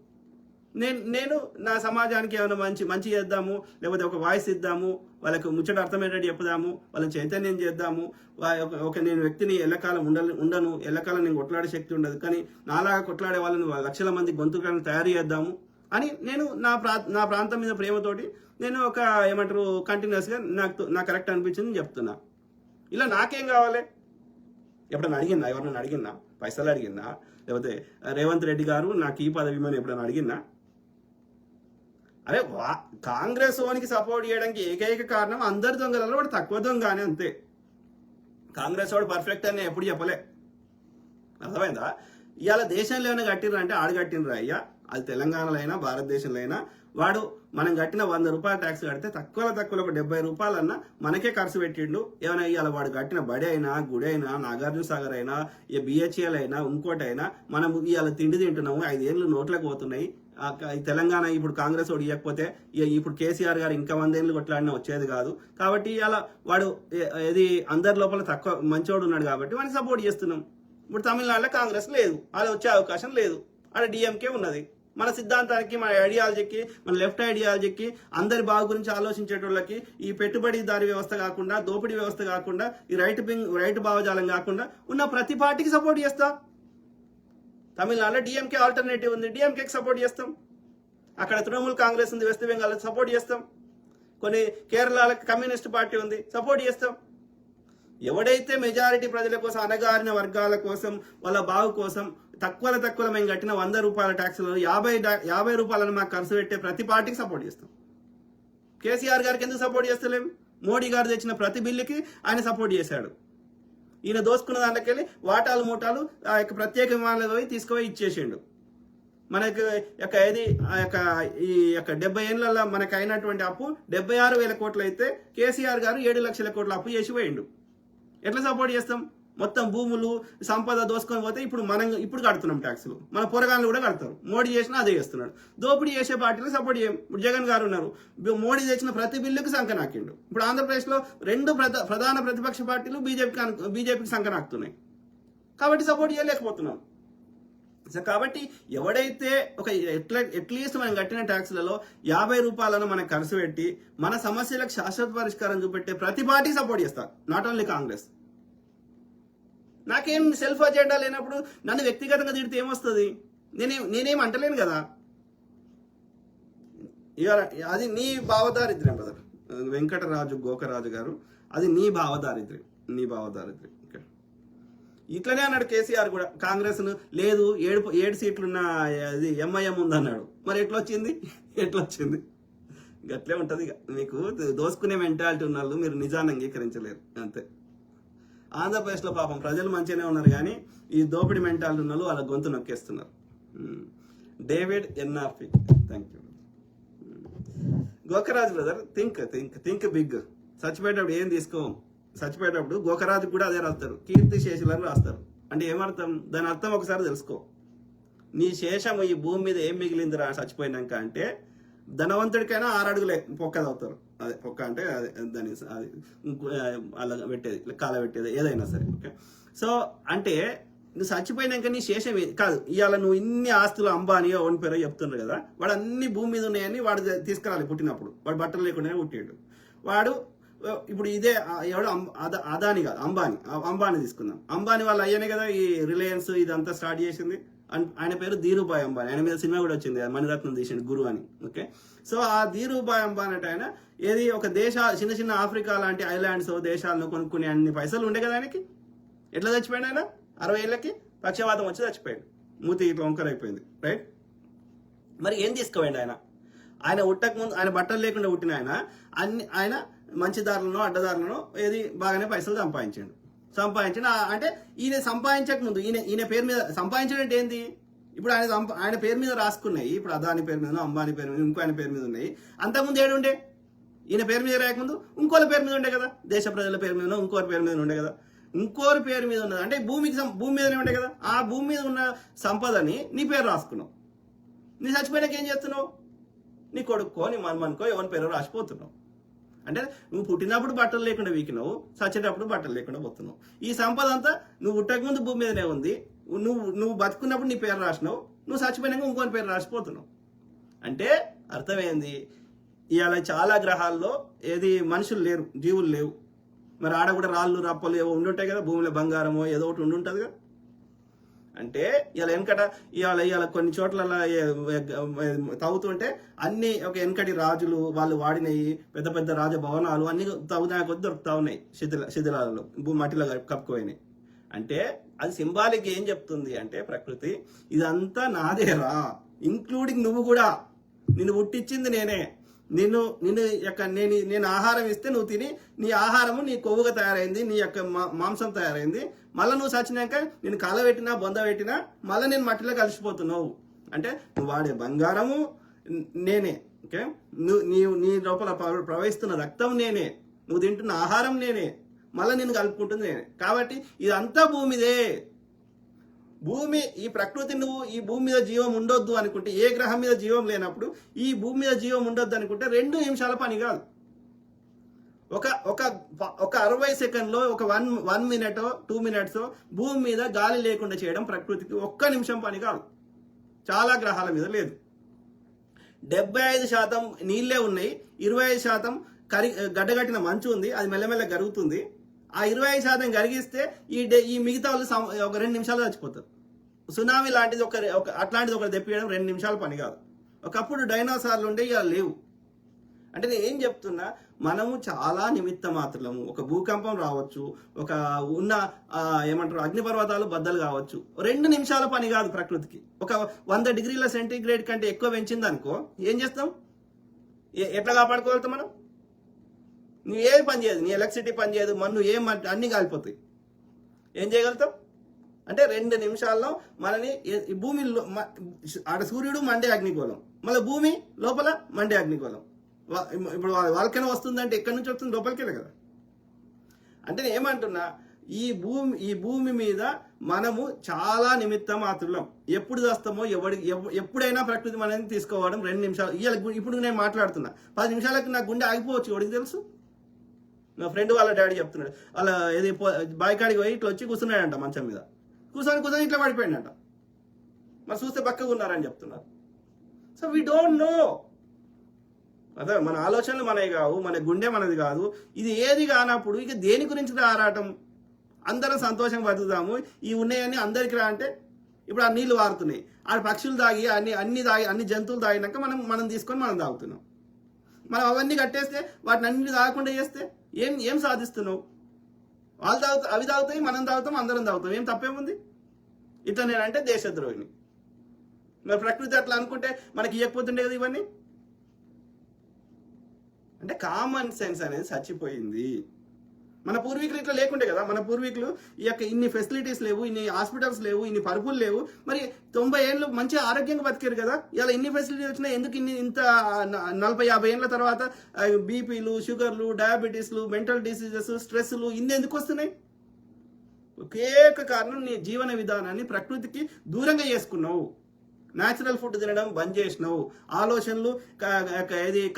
S1: నేను నా సమాజానికి ఏమైనా మంచి చేద్దాము, లేకపోతే ఒక వాయిస్ ఇద్దాము, వాళ్ళకు ముచ్చట అర్థమయ్యేటట్టు చెప్పుదాము, వాళ్ళని చైతన్యం చేద్దాము. నేను వ్యక్తిని ఎల్లకాలం ఉండను, ఎల్లకాలం నేను కొట్లాడే శక్తి ఉండదు, కానీ నాలాగా కొట్లాడే వాళ్ళని లక్షల మంది గొంతులను తయారు చేద్దాము అని నేను నా ప్రాంతం మీద ప్రేమతోటి నేను ఒక ఏమంటారు కంటిన్యూస్గా నాకు కరెక్ట్ అనిపించింది చెప్తున్నా. ఇలా నాకేం కావాలి? ఎప్పుడైనా అడిగినా? ఎవరైనా అడిగినా? పైసలు అడిగినా? లేకపోతే రేవంత్ రెడ్డి గారు నాకు ఈ పదవి అని ఎప్పుడైనా అడిగినా? అరే కాంగ్రెస్ ఓనికి సపోర్ట్ చేయడానికి ఏకైక కారణం అందరి దొంగలలో వాడు తక్కువ దొంగ అని, అంతే. కాంగ్రెస్ వాడు పర్ఫెక్ట్ అని ఎప్పుడు చెప్పలే, అర్థమైందా? ఇవాళ దేశంలో ఏమైనా కట్టిర్రా అంటే ఆడు కట్టినరా అయ్యా, అది తెలంగాణలో అయినా భారతదేశంలో అయినా వాడు మనం కట్టిన 100 రూపాయల ట్యాక్స్ కడితే తక్కువ ఒక 70 రూపాయలన్నా మనకే ఖర్చు పెట్టిండు. ఏమైనా ఇవాళ వాడు కట్టిన బడి అయినా, గుడి అయినా, నాగార్జున సాగర్ అయినా, బిహెచ్ఎల్ అయినా, ఇంకోటి అయినా మనం ఇవాళ తిండి తింటున్నాము, 5 ఏళ్ళు నోట్లకు పోతున్నాయి. తెలంగాణ ఇప్పుడు కాంగ్రెస్ వాడు ఇవ్వకపోతే ఇప్పుడు కేసీఆర్ గారు ఇంకా 100 ఏళ్ళు కొట్లాడినా వచ్చేది కాదు. కాబట్టి అలా వాడు ఇది అందరి లోపల తక్కువ మంచివాడు ఉన్నాడు కాబట్టి వాడిని సపోర్ట్ చేస్తున్నాం. ఇప్పుడు తమిళనాడులో కాంగ్రెస్ లేదు, అలా వచ్చే అవకాశం లేదు, అక్కడ డిఎంకే ఉన్నది. మన సిద్ధాంతానికి, మన ఐడియాలజీకి, మన లెఫ్ట్ ఐడియాలజీకి, అందరి బాగు గురించి ఆలోచించేటోళ్ళకి, ఈ పెట్టుబడిదారి వ్యవస్థ కాకుండా, దోపిడీ వ్యవస్థ కాకుండా, ఈ రైట్ భావజాలం కాకుండా ఉన్న ప్రతి పార్టీకి సపోర్ట్ చేస్తా. తమిళనాడులో డిఎంకే ఆల్టర్నేటివ్ ఉంది, డిఎంకేకి సపోర్ట్ చేస్తాం. అక్కడ తృణమూల్ కాంగ్రెస్ ఉంది, వెస్ట్ బెంగాల్ సపోర్ట్ చేస్తాం. కొన్ని కేరళలో కమ్యూనిస్ట్ పార్టీ ఉంది, సపోర్ట్ చేస్తాం. ఎవడైతే మెజారిటీ ప్రజల కోసం, అణగారిన వర్గాల కోసం, వాళ్ళ బాగు కోసం తక్కువ మేము కట్టిన 100 రూపాయల ట్యాక్స్లో 50 రూపాయలను మాకు ఖర్చు పెట్టే ప్రతి పార్టీకి సపోర్ట్ చేస్తాం. కేసీఆర్ గారికి ఎందుకు సపోర్ట్ చేస్తలేం? మోడీ గారు తెచ్చిన ప్రతి బిల్లుకి ఆయన సపోర్ట్ చేశాడు. ఈయన దోసుకున్న దాంట్లోకెళ్ళి వాటాలు మూటాలు ప్రత్యేక విమానాలు పోయి తీసుకుపోయి ఇచ్చేసిండు. మనకి ఈ 70 ఏళ్ళలో మనకు అయినటువంటి అప్పు 76,000 కోట్లు అయితే కేసీఆర్ గారు 7 లక్షల కోట్ల అప్పు చేసి పోయిండు. ఎట్లా సపోర్ట్ చేస్తాం? మొత్తం భూములు సంపద దోసుకొని పోతే ఇప్పుడు కడుతున్నాం ట్యాక్సులు, మన పొరగాళ్ళు కూడా కడతారు. మోడీ చేసినా అదే చేస్తున్నాడు. దోపిడీ చేసే పార్టీలకు సపోర్ట్ చేయం. ఇప్పుడు జగన్ గారు ఉన్నారు, మోడీ తెచ్చిన ప్రతి బిల్లుకి సంకనాకిండు. ఇప్పుడు ఆంధ్రప్రదేశ్లో 2 ప్రధాన ప్రతిపక్ష పార్టీలు బీజేపీకి సంకనాకుతున్నాయి, కాబట్టి సపోర్ట్ చేయలేకపోతున్నాం. కాబట్టి ఎవడైతే అట్లీస్ట్ మనం కట్టిన ట్యాక్స్లలో 50 రూపాయలను మనం ఖర్చు పెట్టి మన సమస్యలకు శాశ్వత పరిష్కారం చూపెట్టే ప్రతి పార్టీ సపోర్ట్ చేస్తారు, నాట్ ఓన్లీ కాంగ్రెస్. నాకేం సెల్ఫ్ అజెండా లేనప్పుడు నన్ను వ్యక్తిగతంగా తిడితే ఏమొస్తుంది? నేనేం అంటలేను కదా. అది నీ భావదారిద్ర్యం బ్రదర్ వెంకటరాజు గోకరాజు గారు, అది నీ భావదారిద్ర్యం. ఓకే, ఇట్లనే అన్నాడు కేసీఆర్ కూడా. కాంగ్రెస్ లేదు 7 సీట్లున్న అది ఎంఐఎం ఉందన్నాడు. మరి ఎట్లా వచ్చింది? గట్లే ఉంటుంది. ఇక మీకు దోసుకునే మెంటాలిటీ ఉన్న వాళ్ళు మీరు నిజాన్ని అంగీకరించలేరు, అంతే. ఆంధ్రప్రదేశ్లో పాపం ప్రజలు మంచిగానే ఉన్నారు, కానీ ఈ దోపిడీ మెంటాలిటీ ఉన్న వాళ్ళ గొంతు నొక్కేస్తున్నారు. David NRP, thank you. Gokaraju brother, think big. చచ్చిపోయేటప్పుడు ఏం తీసుకోం. చచ్చిపోయేటప్పుడు గోకరాజు కూడా అదే రాస్తారు, కీర్తి శేషులని రాస్తారు. అంటే ఏమర్థం? దాని అర్థం ఒకసారి తెలుసుకో. నీ శేషం ఈ భూమి మీద ఏం మిగిలిందిరా చచ్చిపోయినాక అంటే, ధనవంతుడికైనా 6 అడుగులే పొక్కదవుతారు. అదే పొక్క అంటే అదే దాని అది అలా పెట్టేది, కాల పెట్టేది, ఏదైనా సరే. ఓకే, సో అంటే నువ్వు చచ్చిపోయినాక నీ శేషం కాదు. ఇవాళ నువ్వు ఇన్ని ఆస్తులు అంబానీయో ఓన్ పేరో చెప్తున్నారు కదా, వాడు అన్ని భూమి మీద ఉన్నాయని వాడు తీసుకురాలి. పుట్టినప్పుడు వాడు బట్టలు లేకుండానే పుట్టాడు. వాడు ఇప్పుడు ఇదే ఎవడు అదాని కాదు, అంబానీ తీసుకుందాం. అంబానీ వాళ్ళు అయ్యానే కదా ఈ రిలయన్స్ ఇదంతా స్టార్ట్ చేసింది. ఆయన పేరు ధీరుభాయ్ అంబానీ. ఆయన మీద సినిమా కూడా వచ్చింది, మణిరత్నం తీసిండు, గురు అని. ఓకే, సో ఆ ధీరుభాయ్ అంబానీ అంటే ఆయన ఏది ఒక చిన్న ఆఫ్రికా లాంటి ఐలాండ్స్ దేశాలను కొనుక్కునే అన్ని పైసలు ఉండే కదా ఆయనకి. ఎట్లా చచ్చిపోయాడు ఆయన? 60 ఏళ్ళకి పక్షవాతం వచ్చి చచ్చిపోయాడు. మూతి ఇట్లా వంకర అయిపోయింది, రైట్? మరి ఏం తీసుకోండి ఆయన ఉట్టక ముందు, ఆయన బట్టలు లేకుండా పుట్టిన ఆయన మంచి దారులను అడ్డదారులను ఏది బాగానే పైసలు సంపాదించాడు. అంటే ఈయన సంపాదించక ముందు ఈయన పేరు మీద సంపాదించడం అంటే ఏంది? ఇప్పుడు ఆయన పేరు మీద రాసుకున్నాయి. ఇప్పుడు అదాని పేరు మీద, అంబానీ పేరు మీద, ఇంకో ఆయన పేరు మీద ఉన్నాయి. అంతకుముందు ఏడుండే? ఈయన పేరు మీద రాయకముందు ఇంకోళ్ళ పేరు మీద ఉండే కదా, దేశ ప్రజల పేరు మీద, ఇంకోరి పేరు మీద ఉండే కదా. ఇంకోరి పేరు మీద ఉన్నది అంటే భూమి మీదనే ఉండే కదా. ఆ భూమి మీద ఉన్న సంపదని నీ పేరు రాసుకున్నావు. నీ చచ్చిపోయినాక ఏం చేస్తున్నావు? నీ కొడుక్కో, నీ మనమనుకో, ఎవరి పేరు రాసిపోతున్నావు. అంటే నువ్వు పుట్టినప్పుడు బట్టలు లేకుండా వీకినావు, చచ్చేటప్పుడు బట్టలు లేకుండా పోతున్నావు. ఈ సంపద అంతా నువ్వు పుట్టక ముందు భూమి మీదనే ఉంది. నువ్వు బతుకున్నప్పుడు నీ పేరు రాసినావు, నువ్వు చచ్చిపోయినాక ఇంకోని పేరు రాసిపోతున్నావు. అంటే అర్థమైంది, ఇవాళ చాలా గ్రహాల్లో ఏది మనుషులు లేరు, జీవులు లేవు. మరి ఆడ కూడా రాళ్ళు రప్పలు ఏవో ఉండుంటాయి కదా, భూమిలో బంగారమో ఏదో ఒకటి ఉండుంటుంది కదా. అంటే ఇలా వెనకట ఇవాళ కొన్ని చోట్ల తవ్వుతుంటే అన్ని ఒక వెనకటి రాజులు వాళ్ళు వాడినవి పెద్ద పెద్ద రాజభవనాలు అన్ని తవ్వుతా కొద్ది దొరుకుతా ఉన్నాయి శిథిలాలలో, మట్టిలో కప్పుకోయినాయి. అంటే అది సింబాలిక్ ఏం చెప్తుంది అంటే ప్రకృతి ఇదంతా నాదేరా, ఇంక్లూడింగ్ నువ్వు కూడా, నిన్ను పుట్టించింది నేనే, నేను ఆహారం ఇస్తే నువ్వు తిని నీ ఆహారము నీ కొవ్వుగా తయారైంది, నీ యొక్క మాంసం తయారైంది. మళ్ళీ నువ్వు చచ్చినాక నేను కాలబెట్టినా బొంద పెట్టినా మళ్ళీ నేను మట్టిలో కలిసిపోతున్నావు. అంటే నువ్వు వాడే బంగారము నేనే, ఓకే, నీ లోపల ప్రవహిస్తున్న రక్తం నేనే, నువ్వు తింటున్న ఆహారం నేనే, మళ్ళీ నేను కలుపుకుంటుంది నేనే. కాబట్టి ఇదంతా భూమిదే. భూమి ఈ ప్రకృతి, నువ్వు ఈ భూమి మీద జీవం ఉండొద్దు అనుకుంటే, ఏ గ్రహం మీద జీవం లేనప్పుడు ఈ భూమి మీద జీవం ఉండొద్దు అనుకుంటే 2 నిమిషాల పని కాదు. ఒక 60 సెకండ్లో ఒక 1 మినిట్ 2 మినిట్స్ భూమి మీద గాలి లేకుండా చేయడం ప్రకృతికి 1 నిమిషం పని కాదు. చాలా గ్రహాల మీద లేదు. 75% నీళ్ళే ఉన్నాయి, 25% గడ్డగట్టిన మంచు ఉంది, అది మెల్లమెల్ల గరుగుతుంది. ఆ 25% కరిగిస్తే ఈ మిగతా వాళ్ళు ఒక 2 నిమిషాలు చచ్చిపోతారు. సునామీ లాంటిది అట్లాంటిది ఒకటి తెప్పియడం 2 నిమిషాల పని కాదు. ఒకప్పుడు డైనోసార్లు ఉండే, ఇక లేవు. అంటే నేను ఏం చెప్తున్నా, మనము చాలా నిమిత్త మాత్రము. ఒక భూకంపం రావచ్చు, ఒక ఉన్న ఏమంటారు అగ్నిపర్వతాలు బద్దలు కావచ్చు, 2 నిమిషాల పని కాదు ప్రకృతికి. ఒక 100 డిగ్రీల సెంటీగ్రేడ్ కంటే ఎక్కువ పెంచింది అనుకో, ఏం చేస్తాం? ఎట్లా కాపాడుకోగలుగుతాం మనం? నువ్వు ఏం పని చేయదు, నీ ఎలక్ట్రిసిటీ పని చేయదు, మన్ను అన్ని కాలిపోతాయి. ఏం చేయగలుగుతాం అంటే 2 నిమిషాల్లో మనని భూమి ఆడ సూర్యుడు మండే అగ్నిగోళం, మళ్ళీ భూమి లోపల మండే అగ్నిగోళం. ఇప్పుడు వాల్కెనో వస్తుందంటే ఎక్కడి నుంచి వస్తుంది? లోపలికే కదా. అంటే నేను ఏమంటున్నా, ఈ భూమి మీద మనము చాలా నిమిత్త మాత్రులం. ఎప్పుడు చేస్తామో ఎప్పుడైనా ప్రకృతి మనని తీసుకోవడం 2 నిమిషాలు. ఇప్పుడు నేను మాట్లాడుతున్నా 10 నిమిషాలకి నా గుండె ఆగిపోవచ్చు, ఎవరికి తెలుసు? నా ఫ్రెండ్ వాళ్ళ డాడీ చెప్తున్నాడు, అలా ఏది బాయికాడికి పోయి ఇట్లా వచ్చి కూర్చున్నాడంట, మంచం మీద కూర్చొని ఇట్లా పడిపోయాడంట. మరి చూస్తే పక్కగా ఉన్నారని చెప్తున్నారు. So we don't know. అదే మన ఆలోచనలు మనవి కావు, మన గుండె మనది కాదు. ఇది ఏది కానప్పుడు ఇక దేని గురించి ఆరాటం? అందరం సంతోషంగా బతుకుతాము, ఈ ఉన్నాయని అందరికి రా అంటే ఇప్పుడు ఆ నీళ్లు వారుతున్నాయి, ఆ పక్షులు తాగి అన్ని జంతువులు తాగినాక మనం తీసుకొని మనం తాగుతున్నాం. మనం అవన్నీ కట్టేస్తే వాటిని అన్ని తాగకుండా చేస్తే ఏం సాధిస్తున్నావు? వాళ్ళు అవి తాగుతాయి, మనం తాగుతాం, అందరం తాగుతాం, ఏం తప్పేముంది? ఇట్లా నేనంటే దేశద్రోహిని. మరి ప్రకృతి అట్లా అనుకుంటే మనకి ఇవ్వకపోతుండే కదా ఇవన్నీ. అంటే కామన్ సెన్స్ అనేది చచ్చిపోయింది. మన పూర్వీకులు ఇట్లా లేకుండే కదా. మన పూర్వీకులు ఇన్ని ఫెసిలిటీస్ లేవు, ఇన్ని హాస్పిటల్స్ లేవు, ఇన్ని పరుపులు లేవు, మరి 90 ఏళ్ళు మంచిగా ఆరోగ్యంగా బతికారు కదా. ఇలా ఇన్ని ఫెసిలిటీస్ వచ్చినా ఎందుకు ఇంత 40-50 ఏళ్ళ తర్వాత బీపీలు, షుగర్లు, డయాబెటీస్లు, మెంటల్ డిసీజెస్, స్ట్రెస్లు ఇన్ని ఎందుకు వస్తున్నాయి? ఒకే ఒక కారణం, నీ జీవన విధానాన్ని ప్రకృతికి దూరంగా చేసుకున్నావు. న్యాచురల్ ఫుడ్ తినడం బంద్ చేసినావు, ఆలోచనలు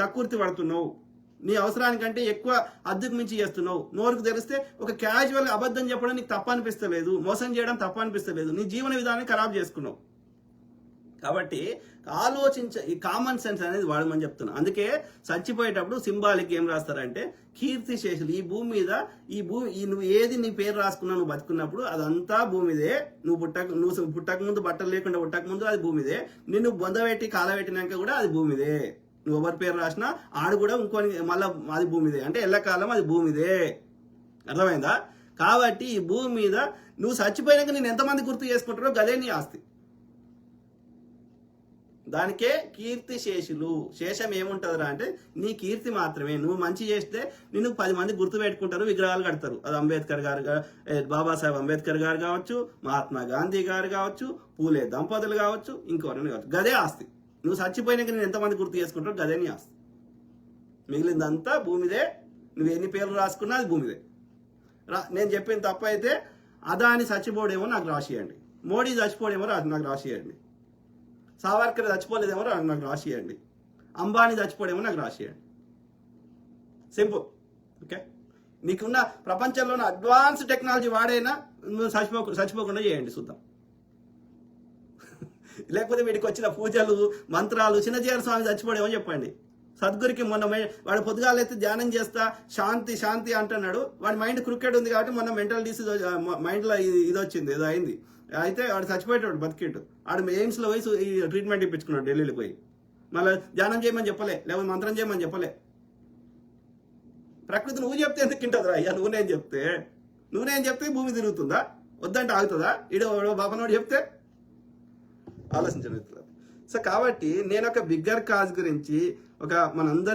S1: కక్కుర్తి పడుతున్నావు, నీ అవసరానికంటే ఎక్కువ అద్దెకు మించి చేస్తున్నావు. నోరుకు తెలిస్తే ఒక క్యాజువల్ అబద్ధం చెప్పడం నీకు తప్ప అనిపిస్తలేదు, మోసం చేయడం తప్ప అనిపిస్తలేదు, నీ జీవన విధానాన్ని ఖరాబ్ చేసుకున్నావు. కాబట్టి ఈ కామన్ సెన్స్ అనేది వాడమని చెప్తున్నా. అందుకే చచ్చిపోయేటప్పుడు సింబాలిక్ ఏం రాస్తారంటే కీర్తిశేషులు. ఈ భూమి మీద నువ్వు ఏది నీ పేరు రాసుకున్నావు, నువ్వు బతుకున్నప్పుడు అదంతా భూమిదే. నువ్వు పుట్టక ముందు బట్టలు లేకుండా పుట్టక ముందు అది భూమిదే. నిన్ను బొందబెట్టి కాలబెట్టినాక కూడా అది భూమిదే. నువ్వు ఎవరి పేరు రాసినా ఆడు కూడా ఇంకొని మళ్ళీ అది భూమిదే. అంటే ఎల్లకాలం అది భూమిదే. అర్థమైందా? కాబట్టి ఈ భూమి మీద నువ్వు చచ్చిపోయినాక నేను ఎంతమంది గుర్తు చేసుకుంటారో గదే నీ ఆస్తి. దానికే కీర్తి శేషులు. శేషం ఏముంటుందిరా అంటే నీ కీర్తి మాత్రమే. నువ్వు మంచి చేస్తే నిన్ను 10 మంది గుర్తు పెట్టుకుంటారు, విగ్రహాలు కడతారు. అది అంబేద్కర్ గారు, బాబాసాహెబ్ అంబేద్కర్ గారు కావచ్చు, మహాత్మా గాంధీ గారు కావచ్చు, పూలే దంపతులు కావచ్చు, ఇంకెవరైనా కావచ్చు. గదే ఆస్తి. నువ్వు చచ్చిపోయినాక నేను ఎంతమంది గుర్తు చేసుకుంటారో గదే నీ ఆస్తి. మిగిలిందంతా భూమిదే. నువ్వు ఎన్ని పేర్లు రాసుకున్నా అది భూమిదే. నేను చెప్పిన తప్ప అయితే అదాని చచ్చిపోడేమో నాకు రాసియండి, మోడీ చచ్చిపోడేమో నాకు రాసియండి, సావర్కర్ చచ్చిపోలేదేమో నాకు రాసియండి, అంబానీ చచ్చిపోడేమో నాకు రాసియండి. సింపుల్. ఓకే, నీకున్న ప్రపంచంలోని అడ్వాన్స్ టెక్నాలజీ వాడైనా నువ్వు చచ్చిపోకుండా చేయండి చూద్దాం. లేకపోతే వీడికి వచ్చిన పూజలు మంత్రాలు. చిన్నజీయర్ స్వామి చచ్చిపోడేమో చెప్పండి. సద్గురికి మొన్న వాడు పొద్దుగాలైతే ధ్యానం చేస్తా శాంతి శాంతి అంటున్నాడు. వాడి మైండ్ క్రికెట్ ఉంది కాబట్టి మొన్న మెంటల్ డిసీజ్ మైండ్లో ఇది వచ్చింది, ఏదో అయింది. అయితే వాడు చచ్చిపోయేటాడు బతికిట్టు. ఆడు ఎయిమ్స్లో పోయి ఈ ట్రీట్మెంట్ ఇప్పించుకున్నాడు ఢిల్లీకి పోయి. మళ్ళీ ధ్యానం చేయమని చెప్పలే, లేకపోతే మంత్రం చేయమని చెప్పలే. ప్రకృతి నువ్వు చెప్తే ఎందుకు తింటుందిరా అయ్యా? నువ్వు నేను చెప్తే భూమి తిరుగుతుందా? వద్దంటే ఆగుతుందా? ఈడో బాపనోడు చెప్తే ఆలోచించండి. సో కాబట్టి నేను ఒక బిగ్గర్ కాజ్ గురించి మనందరి